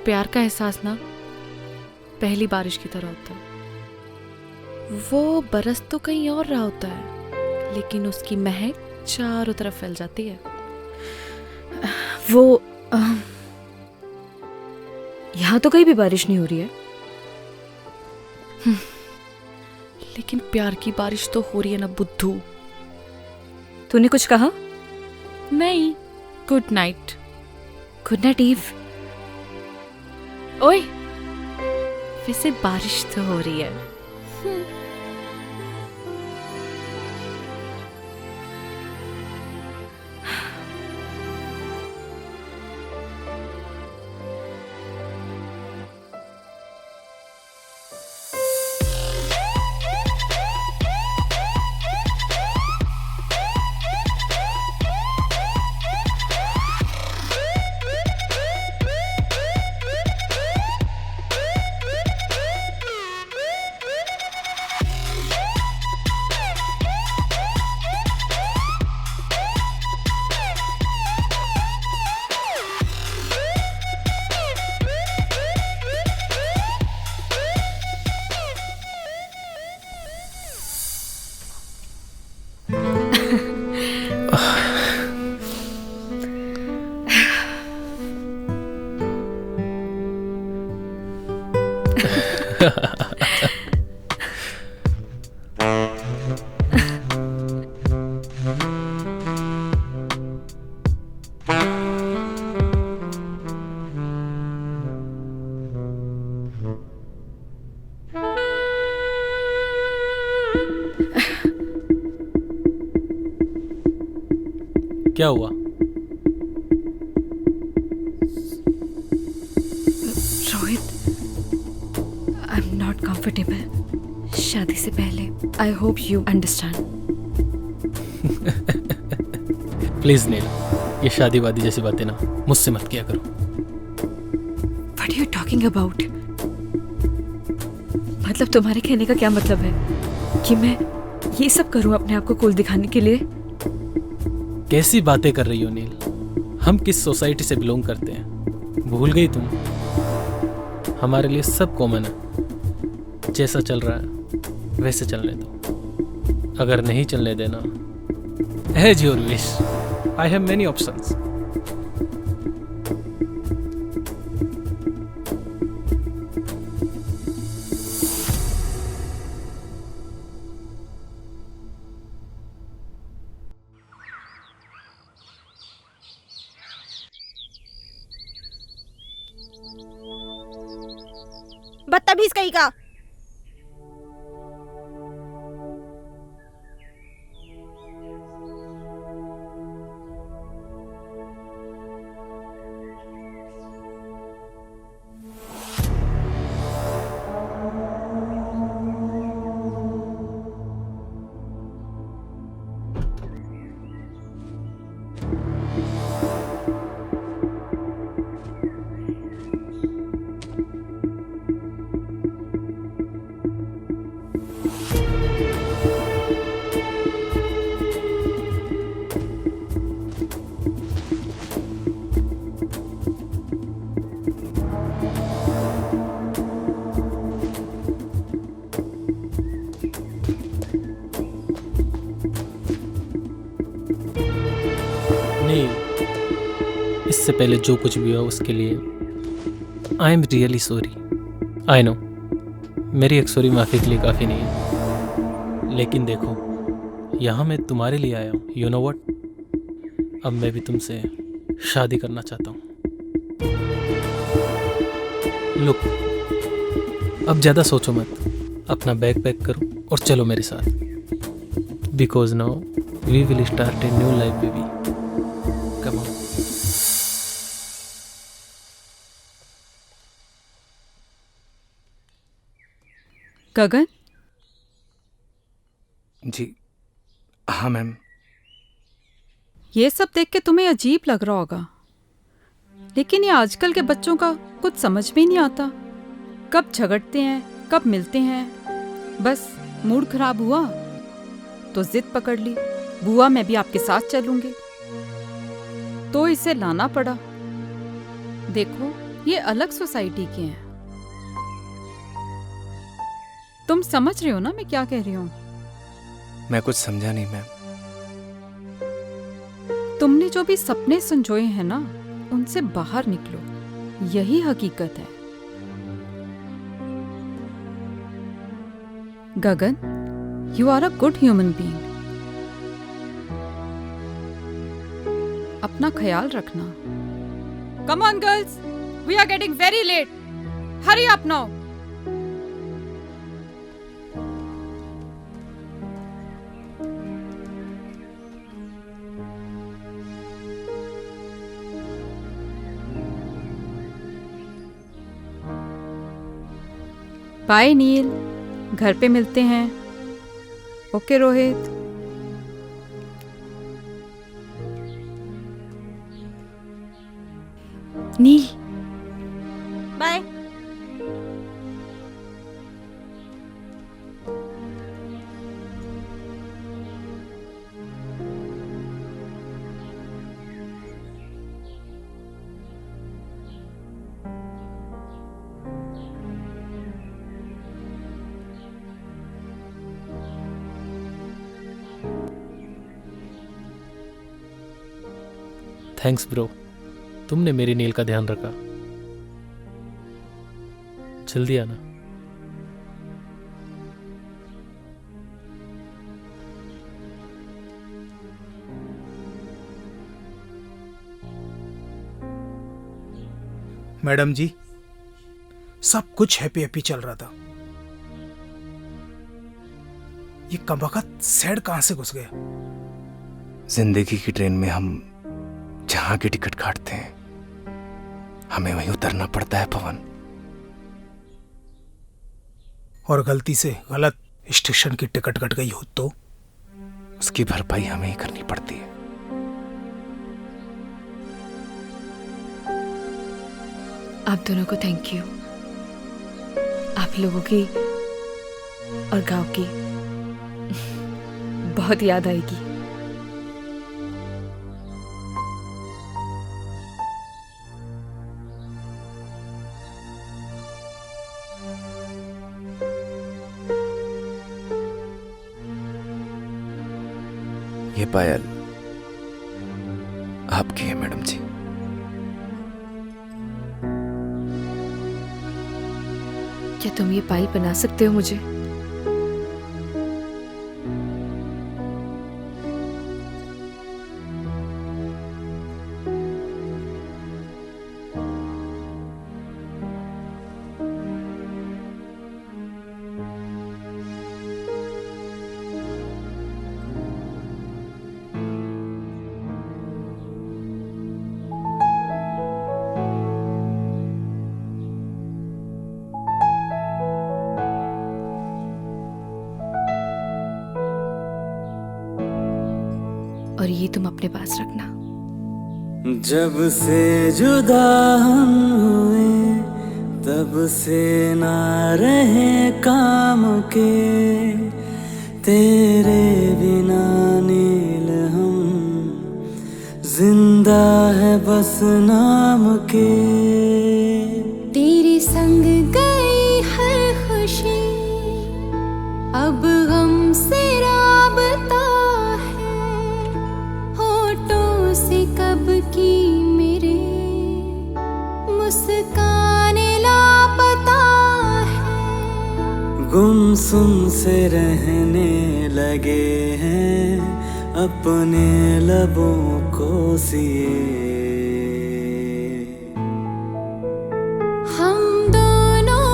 प्यार का एहसास ना पहली बारिश की तरह होता है। वो बरस तो कहीं और रहा होता है, लेकिन उसकी महक चारों तरफ फैल जाती है। वो यहाँ तो कहीं भी बारिश नहीं हो रही है। लेकिन प्यार की बारिश तो हो रही है ना बुद्धू। तूने कुछ कहा? नहीं, good night. Good night Eve. ओए, वैसे बारिश तो हो रही है। क्या हुआ? Rohit, I am not comfortable शादी से पहले। I hope you understand. Please Neel, ये शादी वादी जैसी बातें ना मुझसे मत किया करो। What are you talking about? मतलब तुम्हारे कहने का क्या मतलब है कि मैं ये सब करूं अपने आप को कूल दिखाने के लिए? कैसी बातें कर रही हो नील? हम किस सोसाइटी से बिलोंग करते हैं भूल गई तुम? हमारे लिए सब कॉमन है। जैसा चल रहा है वैसे चलने दो। अगर नहीं चलने देना, as your wish, I have many options. बदतमीज कहीं का। इससे पहले जो कुछ भी हुआ उसके लिए आई am really sorry. I know मेरी एक सॉरी माफ़ी के लिए काफ़ी नहीं है, लेकिन देखो यहाँ मैं तुम्हारे लिए आया हूँ। यू नो व्हाट, अब मैं भी तुमसे शादी करना चाहता हूँ। लुक, अब ज़्यादा सोचो मत, अपना बैग पैक करो और चलो मेरे साथ, because now we will start a new life baby. Come on. Gagan? जी हाँ मैम। ये सब देख के तुम्हें अजीब लग रहा होगा, लेकिन ये आजकल के बच्चों का कुछ समझ में नहीं आता। कब झगड़ते हैं, कब मिलते हैं। बस मूड खराब हुआ तो जिद पकड़ ली, बुआ मैं भी आपके साथ चलूंगी, तो इसे लाना पड़ा। देखो ये अलग सोसाइटी के हैं। तुम समझ रहे हो ना मैं क्या कह रही हूँ? मैं कुछ समझा नहीं मैम। तुमने जो भी सपने संजोए हैं ना, उनसे बाहर निकलो, यही हकीकत है। Gagan, you are a good human being. अपना ख्याल रखना। Come on girls, we are getting very late. Hurry up now. Bye Neel, घर पे मिलते हैं। Okay Rohit. Neel bye. Thanks bro, तुमने मेरी नील का ध्यान रखा। जल्दी आना। मैडम जी, सब कुछ हैप्पी हैप्पी चल रहा था, ये कमबख्त सैड कहां से घुस गया? जिंदगी की ट्रेन में हम जहां की टिकट काटते हैं, हमें वहीं उतरना पड़ता है पवन। और गलती से गलत स्टेशन की टिकट कट गई हो तो उसकी भरपाई हमें ही करनी पड़ती है। आप दोनों को थैंक यू। आप लोगों की और गांव की बहुत याद आएगी। ये पायल आपकी है मैडम जी। क्या तुम ये पायल बना सकते हो मुझे? और ये तुम अपने पास रखना। जब से जुदा हम हुए तब से ना रहे काम के, तेरे बिना नील हम जिंदा है बस नाम के। तेरे संग गई हर खुशी अब गम से राबता है, होठों से कब की मेरे मासूम से रहने लगे हैं अपने लबों को सिए। हम दोनों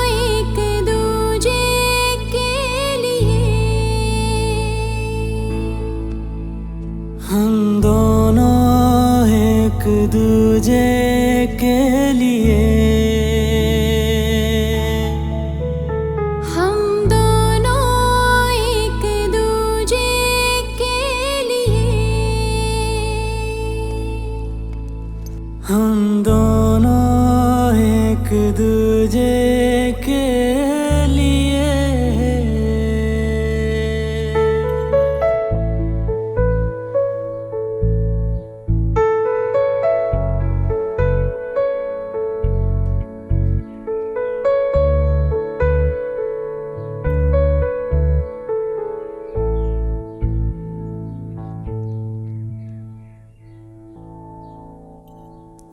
एक दूजे के लिए, हम दोनों एक दूजे के लिए, हम दोनों एक दूजे के लिए, हम दोनों एक दूजे के लिए।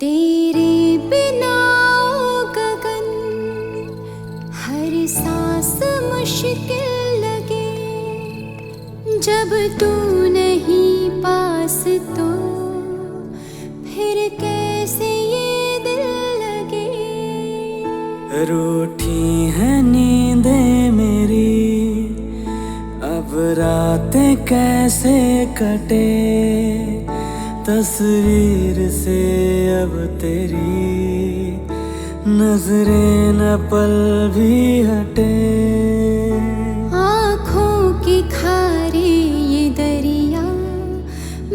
तेरे बिना ओ गगन हर सांस मुश्किल लगे, जब तू नहीं पास तो फिर कैसे ये दिल लगे। रूठी है नींदें मेरी, अब रातें कैसे कटे, तस्वीर से अब तेरी नजरें न पल भी हटे। आँखों के खारे ये दरिया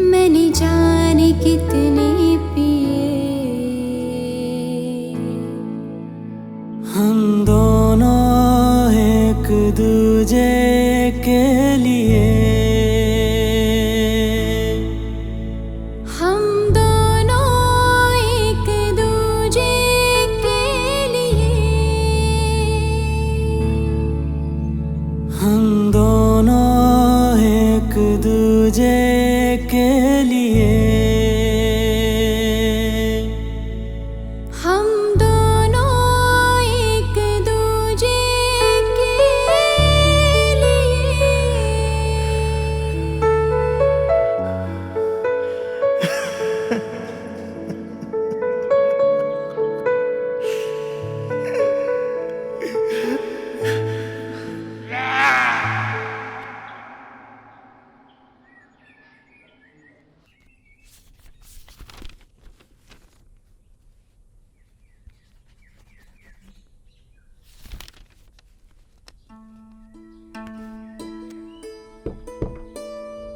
मैंने जाने कितने पिए। हम दोनों एक दूजे के लिए, हम दोनों एक दूजे के लिए, हम दोनों एक दूजे के लिए, हम दोनों एक दूजे के लिए।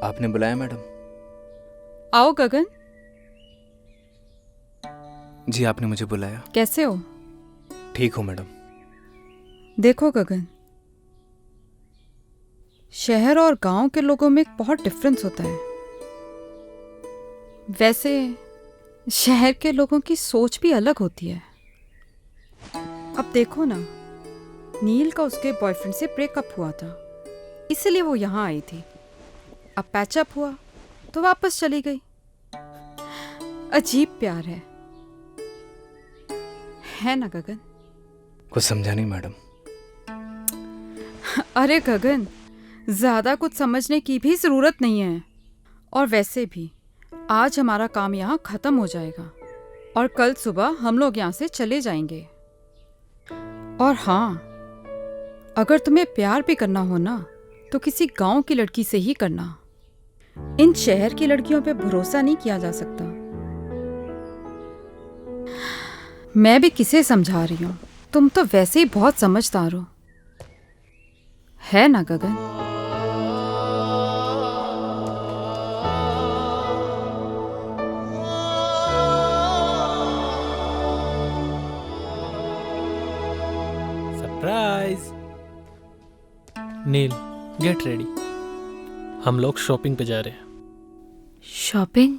आपने बुलाया मैडम? आओ गगन। जी आपने मुझे बुलाया। कैसे हो? ठीक हूँ मैडम। देखो गगन, शहर और गांव के लोगों में एक बहुत डिफरेंस होता है। वैसे शहर के लोगों की सोच भी अलग होती है। अब देखो ना, नील का उसके बॉयफ्रेंड से ब्रेकअप हुआ था, इसलिए वो यहाँ आई थी। अब पैचअप हुआ तो वापस चली गई। अजीब प्यार है ना गगन? कुछ समझा नहीं मैडम। अरे गगन, ज्यादा कुछ समझने की भी जरूरत नहीं है। और वैसे भी आज हमारा काम यहाँ खत्म हो जाएगा और कल सुबह हम लोग यहाँ से चले जाएंगे। और हाँ, अगर तुम्हें प्यार भी करना हो ना तो किसी गांव की लड़की से ही करना। इन शहर की लड़कियों पे भरोसा नहीं किया जा सकता। मैं भी किसे समझा रही हूँ, तुम तो वैसे ही बहुत समझदार हो, है ना Gagan? Surprise. Neel, get ready, हम लोग शॉपिंग पे जा रहे हैं। Shopping?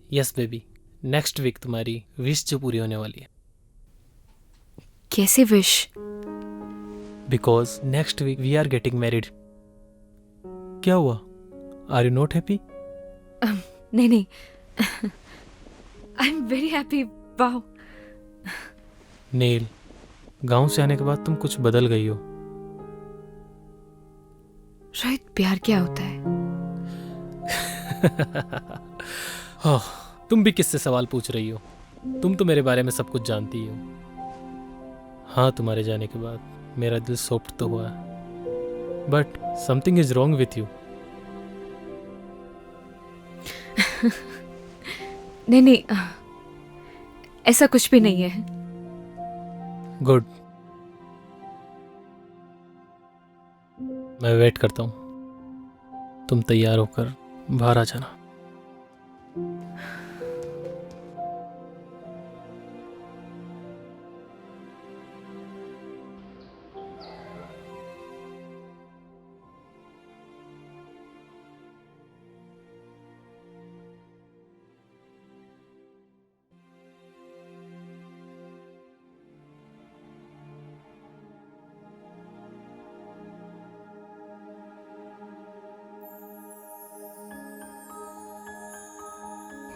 Yes baby, next week तुम्हारी विश जो पूरी होने वाली है। कैसी wish? Because next week we are getting married. क्या हुआ? Are you not happy? नहीं नहीं, I am very happy. Wow. Neel, गांव से आने के बाद तुम कुछ बदल गई हो। रोहित, प्यार क्या होता है? ओह, तुम भी किससे सवाल पूछ रही हो? तुम तो मेरे बारे में सब कुछ जानती हो। हाँ, तुम्हारे जाने के बाद मेरा दिल सॉफ्ट तो हुआ, but something is wrong with you. नहीं नहीं, ऐसा कुछ भी नहीं है। गुड, मैं वेट करता हूँ। तुम तैयार होकर बाहर आ जाना।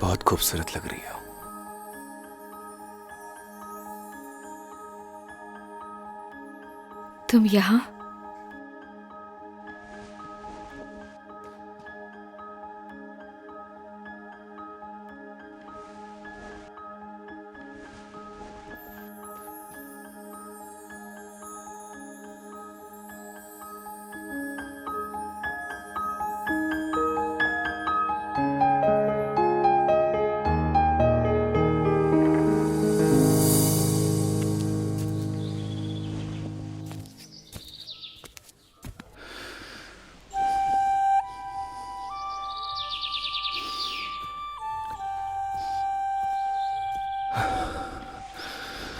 बहुत खूबसूरत लग रही हो। तुम यहाँ?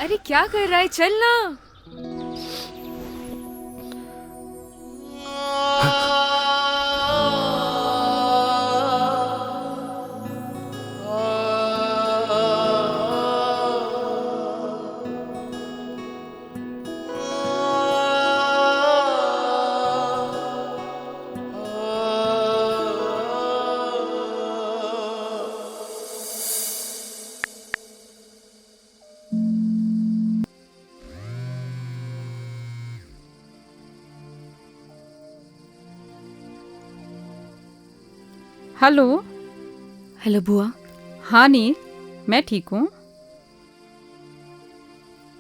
अरे क्या कर रहा है? चल ना। हेलो। हेलो बुआ। हाँ नील, मैं ठीक हूँ।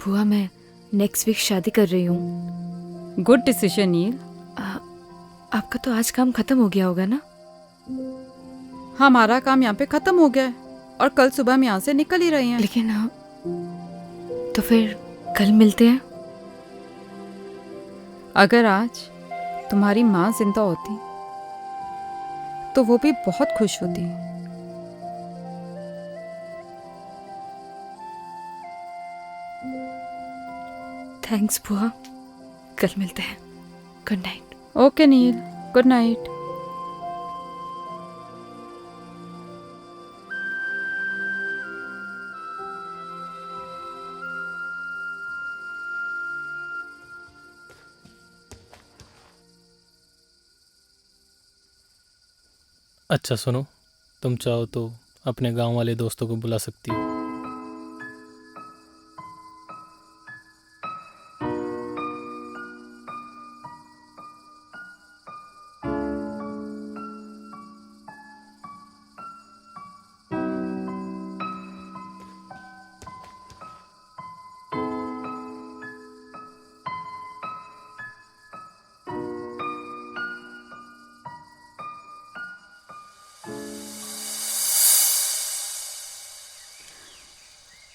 बुआ, मैं नेक्स्ट वीक शादी कर रही हूँ। गुड डिसीजन नील। आपका तो आज काम खत्म हो गया होगा ना? हमारा काम यहाँ पे खत्म हो गया है और कल सुबह हम यहाँ से निकल ही रहे हैं। लेकिन तो फिर कल मिलते हैं। अगर आज तुम्हारी माँ जिंदा होती तो वो भी बहुत खुश होती। थैंक्स बुआ, कल मिलते हैं। Good night. ओके नील, गुड नाइट। अच्छा सुनो, तुम चाहो तो अपने गांव वाले दोस्तों को बुला सकती हो।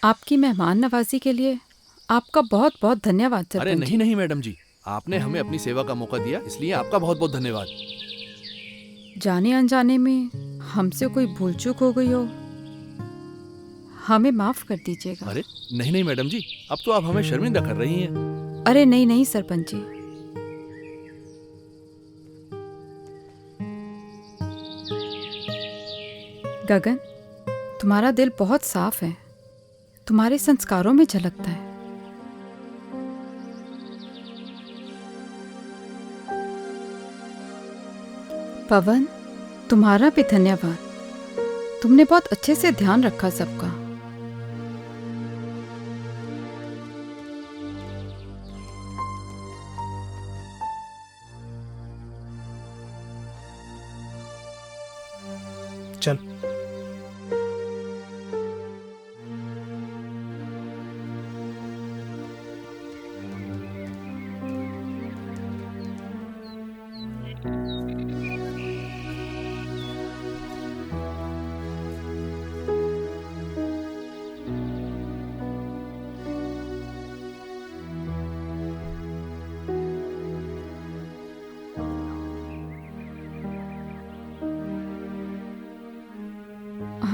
आपकी मेहमान नवाजी के लिए आपका बहुत बहुत धन्यवाद सरपंच। अरे नहीं नहीं मैडम जी, आपने हमें अपनी सेवा का मौका दिया, इसलिए आपका बहुत बहुत धन्यवाद। जाने अनजाने में हमसे कोई भूल चूक हो गई हो, हमें माफ कर दीजिएगा। अरे नहीं नहीं मैडम जी, अब तो आप हमें शर्मिंदा कर रही हैं। अरे नहीं नहीं सरपंच जी, गगन, तुम्हारा दिल बहुत साफ है, तुम्हारे संस्कारों में झलकता है। पवन, तुम्हारा भी धन्यवाद, तुमने बहुत अच्छे से ध्यान रखा सबका।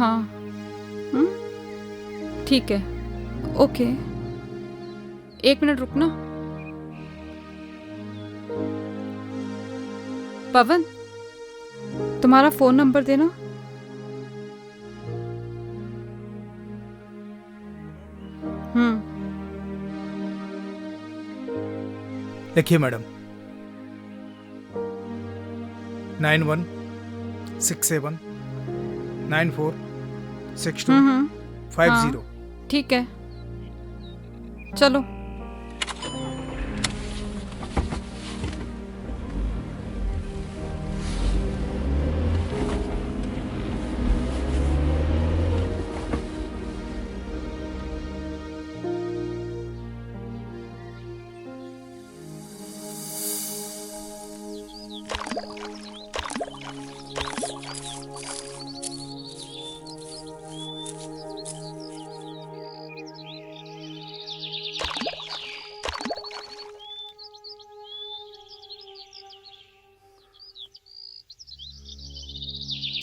हाँ ठीक है, ओके। 1 मिनट रुकना। पवन, तुम्हारा फोन नंबर देना। लिखिए मैडम। 9167 946250। ठीक है, चलो।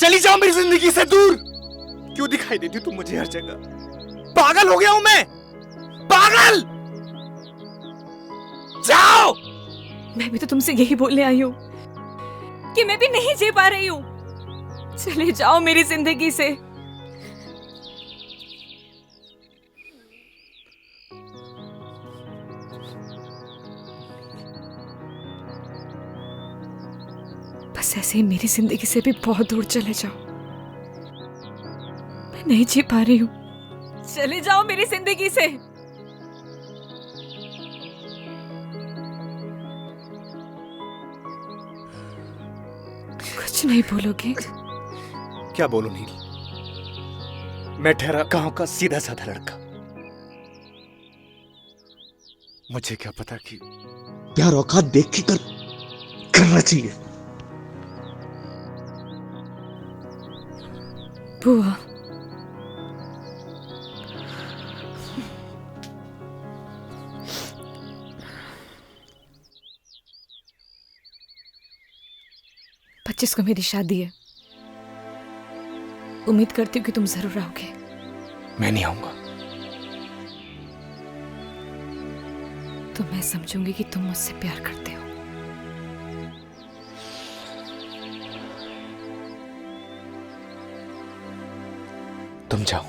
चली जाओ मेरी जिंदगी से दूर। क्यों दिखाई देती तुम मुझे हर जगह? पागल हो गया हूं मैं, पागल। जाओ। मैं भी तो तुमसे यही बोलने आई हूँ कि मैं भी नहीं जी पा रही हूँ। चले जाओ मेरी जिंदगी से। बस ऐसे ही मेरी जिंदगी से भी बहुत दूर चले जाओ। मैं नहीं जी पा रही हूँ। चले जाओ मेरी जिंदगी से। कुछ नहीं बोलोगे? क्या बोलूं नील? मैं ठहरा गांव का सीधा साधा लड़का। मुझे क्या पता कि प्यार औकात देख के करना चाहिए। बुआ, पच्चीस को मेरी शादी है। उम्मीद करती हूँ कि तुम जरूर आओगे। मैं नहीं आऊंगा। तो मैं समझूंगी कि तुम मुझसे प्यार करते हो। तुम जाओ।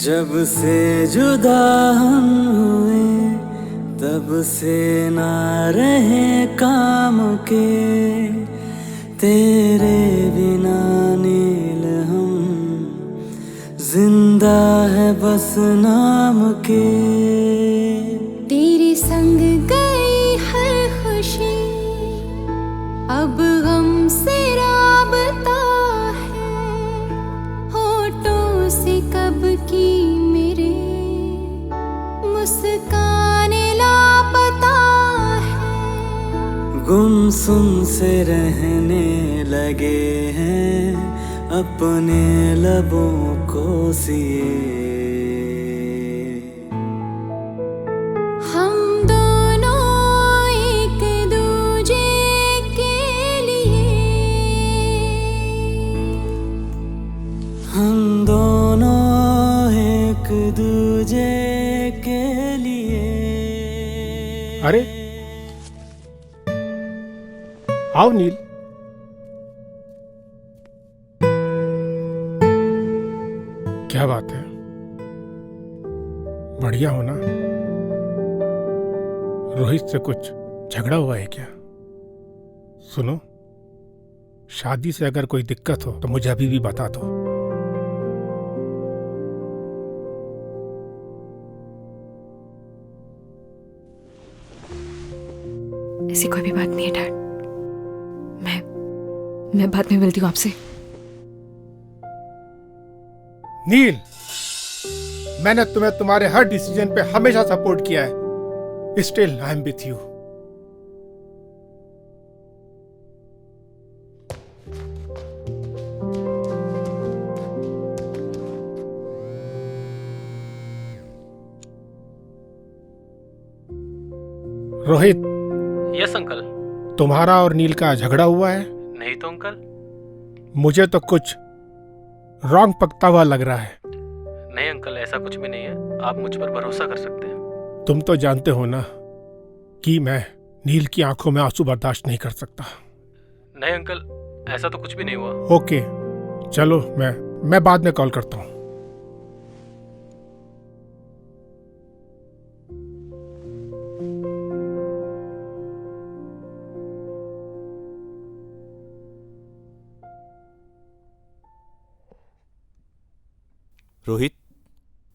जब से जुदा हम हुए तब से ना रहे काम के, तेरे बिना नील हम जिंदा है बस नाम के। तेरे संग गई हर खुशी अब गम से राबता है, होठों से कब की मेरे मुस्कान लापता है। गुमसुम से रहने लगे हैं अपने लबों को सिए। हम दोनों एक दूजे के लिए, हम दोनों एक दूजे के लिए। अरे आओ नील। क्या बात है, बढ़िया हो ना? रोहित से कुछ झगड़ा हुआ है क्या? सुनो, शादी से अगर कोई दिक्कत हो तो मुझे अभी भी बता दो। ऐसी कोई भी बात नहीं है डैड। मैं बाद में मिलती हूँ आपसे। नील, मैंने तुम्हें तुम्हारे हर डिसीजन पे हमेशा सपोर्ट किया है। Still I am with you. Rohit. Yes uncle. तुम्हारा और नील का झगड़ा हुआ है? नहीं तो अंकल। मुझे तो कुछ रॉन्ग पकता हुआ लग रहा है। नहीं अंकल, ऐसा कुछ भी नहीं है, आप मुझ पर भरोसा कर सकते हैं। तुम तो जानते हो ना कि मैं नील की आंखों में आंसू बर्दाश्त नहीं कर सकता। नहीं अंकल, ऐसा तो कुछ भी नहीं हुआ। ओके, चलो मैं बाद में कॉल करता हूँ। रोहित,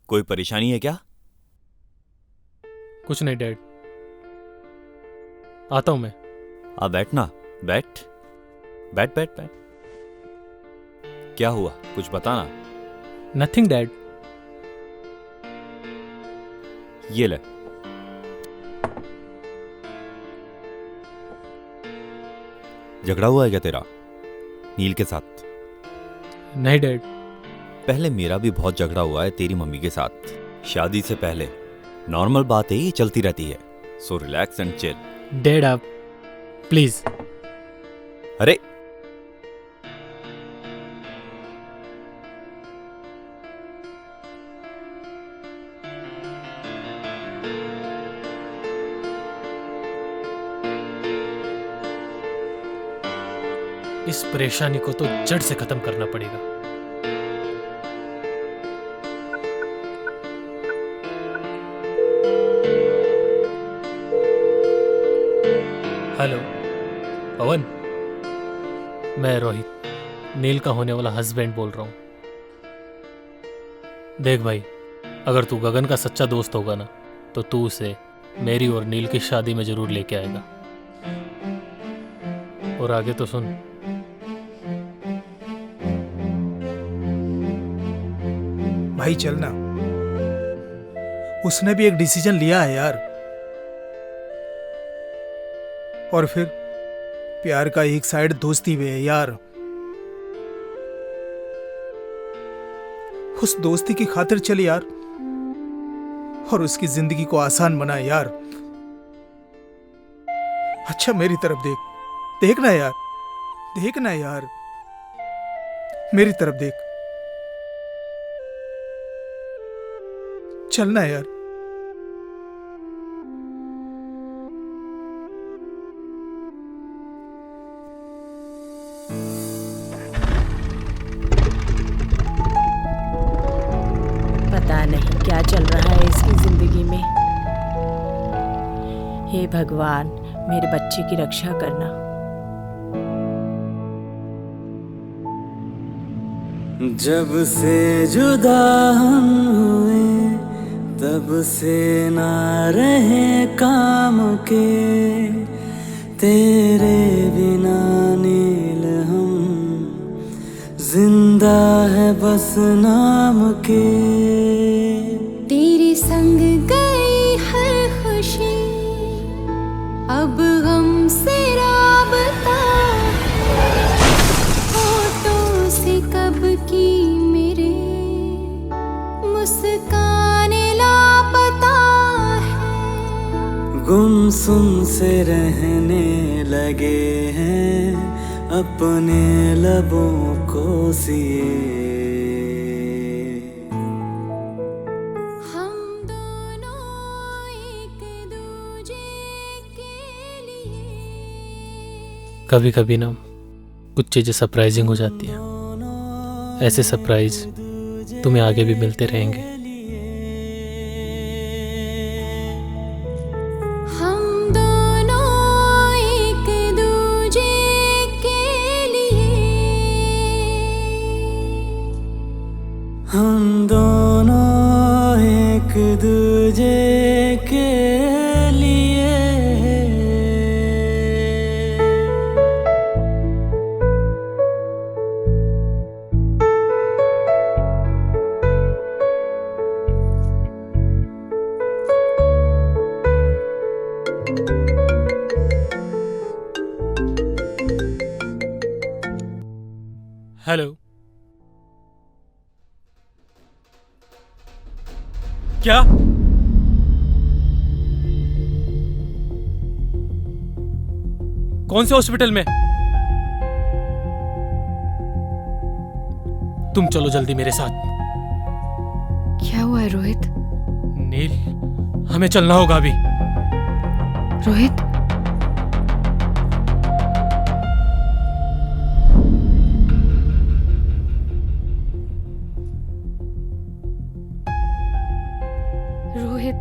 कोई परेशानी है क्या? कुछ नहीं डैड, आता हूं मैं। आ बैठना, बैठ बैठ बैठ बैठ। क्या हुआ, कुछ बताना। Nothing dad. ये ले। झगड़ा हुआ है क्या तेरा नील के साथ? नहीं डैड। पहले मेरा भी बहुत झगड़ा हुआ है तेरी मम्मी के साथ, शादी से पहले। नॉर्मल बात है, ये चलती रहती है। So relax and chill. Dad आप प्लीज। अरे इस परेशानी को तो जड़ से खत्म करना पड़ेगा। हेलो पवन, मैं रोहित, नील का होने वाला हस्बैंड बोल रहा हूं। देख भाई, अगर तू गगन का सच्चा दोस्त होगा ना, तो तू उसे मेरी और नील की शादी में जरूर लेके आएगा। और आगे तो सुन। भाई चलना, उसने भी एक डिसीजन लिया है यार। और फिर प्यार का एक साइड दोस्ती भी है यार। उस दोस्ती की खातिर चल यार, और उसकी जिंदगी को आसान बना यार। अच्छा मेरी तरफ देख, देखना यार, देखना यार, मेरी तरफ देख, चलना यार। पता नहीं क्या चल रहा है इसकी जिंदगी में। हे भगवान, मेरे बच्चे की रक्षा करना। जब से जुदा हम हुए, तब से ना रहे काम के, तेरे बिना नील हम जिंदा है बस नाम के। तेरे संग गई हर खुशी, अब गम से राबता, होठों से कब की मेरे मुस्कान लापता है। गुमसुम से रहने लगे हैं अपने लबों को सिए। कभी कभी ना कुछ चीजें सरप्राइजिंग हो जाती हैं। ऐसे सरप्राइज तुम्हें आगे भी मिलते रहेंगे। हम दोनों एक दूजे के लिए, हम दोनों एक दूजे के लिए। हेलो। क्या? कौन से हॉस्पिटल में? तुम चलो जल्दी मेरे साथ। क्या हुआ है रोहित? नील, हमें चलना होगा अभी। रोहित, रोहित,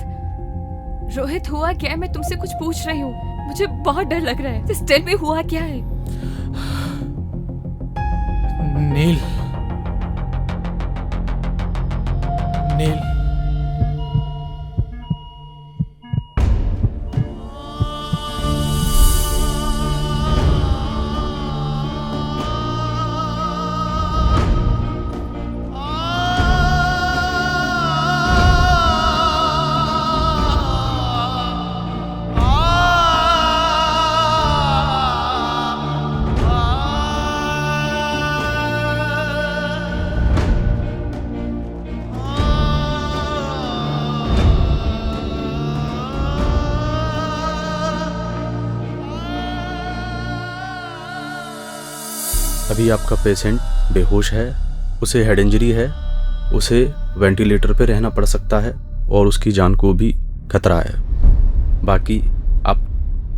रोहित हुआ क्या है? मैं तुमसे कुछ पूछ रही हूँ, मुझे बहुत डर लग रहा है। Just tell me, हुआ क्या है? नील, नील, अभी आपका पेशेंट बेहोश है, उसे हेड इंजरी है, उसे वेंटिलेटर पे रहना पड़ सकता है और उसकी जान को भी खतरा है। बाकी आप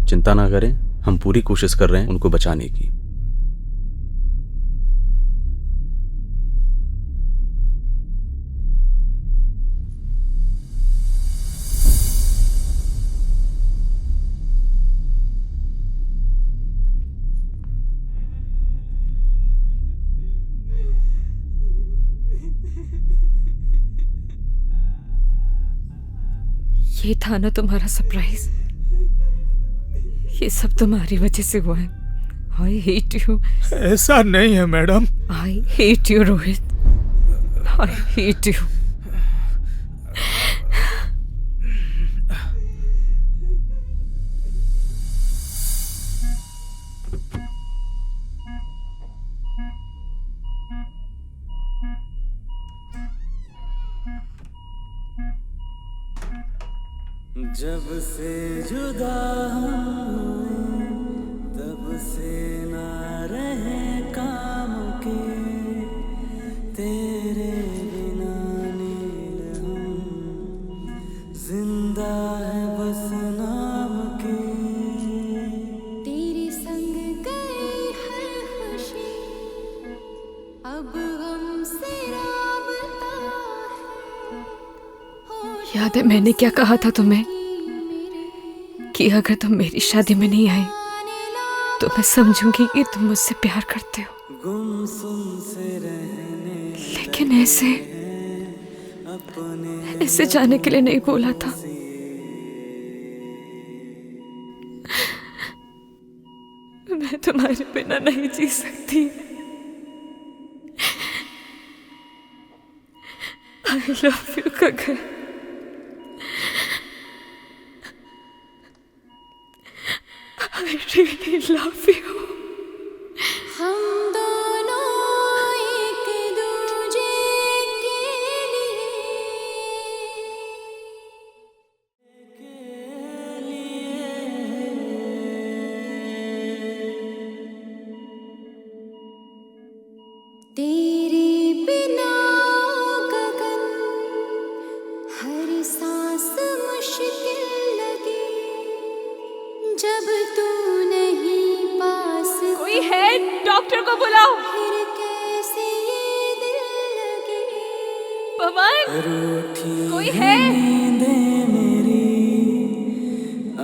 चिंता ना करें, हम पूरी कोशिश कर रहे हैं उनको बचाने की। ये था ना तुम्हारा सरप्राइज? ये सब तुम्हारी वजह से हुआ है। I hate you. ऐसा नहीं है madam. I hate you Rohit, I hate you. जब से जुदा हुए तब से ना रहे काम के, तेरे बिना नील हम जिंदा है बस नाम के। तेरे संग गई हर खुशी अब हमसे राबता है। याद है मैंने क्या कहा था तुम्हें कि अगर तुम मेरी शादी में नहीं आए तो मैं समझूंगी कि तुम मुझसे प्यार करते हो। लेकिन ऐसे जाने के लिए नहीं बोला था। मैं तुम्हारे बिना नहीं जी सकती। I love you Gagan. I really love you। हम दोनों एक दूजे के लिए तेरे बिना गगन हर सांस मुश्किल लगे, जब तू नहीं पास। कोई है? डॉक्टर को बुलाओ। फिर कैसे ये दिल लगे। पवन, कोई है?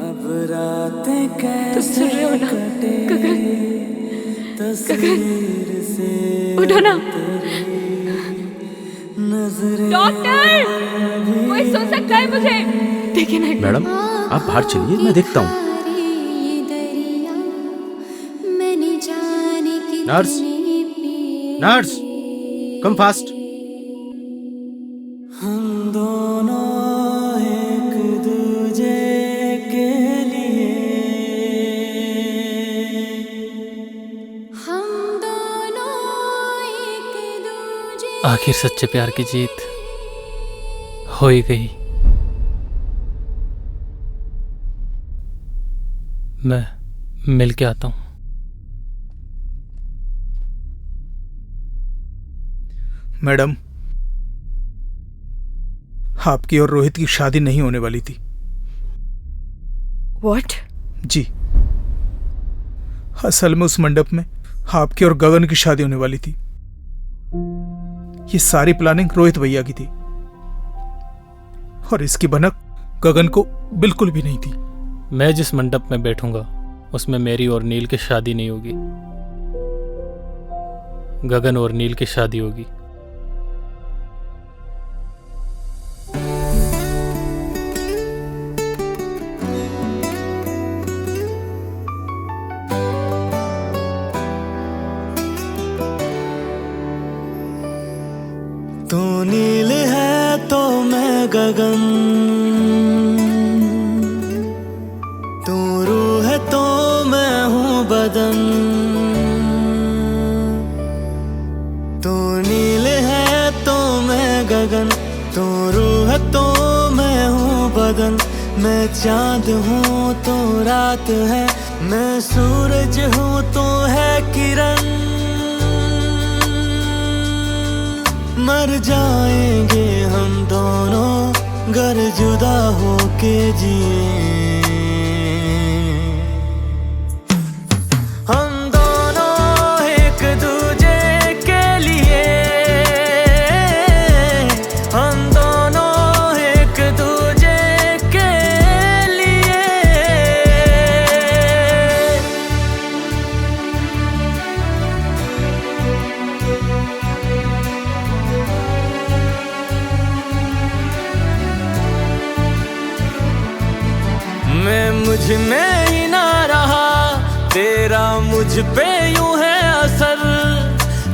अब रातें कैसे सुन रहे हो ना? गगन, गगन, उठो ना। डॉक्टर, कोई सुन सकता है मुझे? देखिए ना। मैडम आप बाहर चलिए, मैं देखता हूँ। Nurse, nurse, come fast. हम दोनों एक दूजे के लिए, हम दोनों आखिर सच्चे प्यार की जीत हो ही गई। मैं मिल के आता हूं। मैडम, आपकी और रोहित की शादी नहीं होने वाली थी। What? जी, असल में उस मंडप में आपकी और गगन की शादी होने वाली थी। ये सारी प्लानिंग रोहित भैया की थी और इसकी भनक गगन को बिल्कुल भी नहीं थी। मैं जिस मंडप में बैठूंगा उसमें मेरी और नील की शादी नहीं होगी, गगन और नील की शादी होगी। तू नील है तो मैं गगन, तू रूह है तो मैं हूँ बदन। तू नील है तो मैं गगन, तू रूह है तो मैं हूँ बदन। मैं चांद हूँ तो रात है, मैं सूरज हूँ तो है किरण। मर जाएंगे हम दोनों गर जुदा होके जिए। हम दोनों एक दूजे के लिए, हम दोनों एक दूजे के लिए। मैं मुझ में ही ना रहा, तेरा मुझ पे यूं है असर।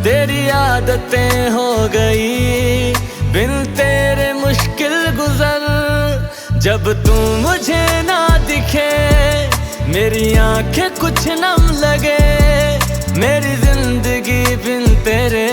तेरी आदतें हो गई बिन तेरे मुश्किल गुजर। जब तू मुझे ना दिखे मेरी आंखें कुछ नम लगे। मेरी जिंदगी बिन तेरे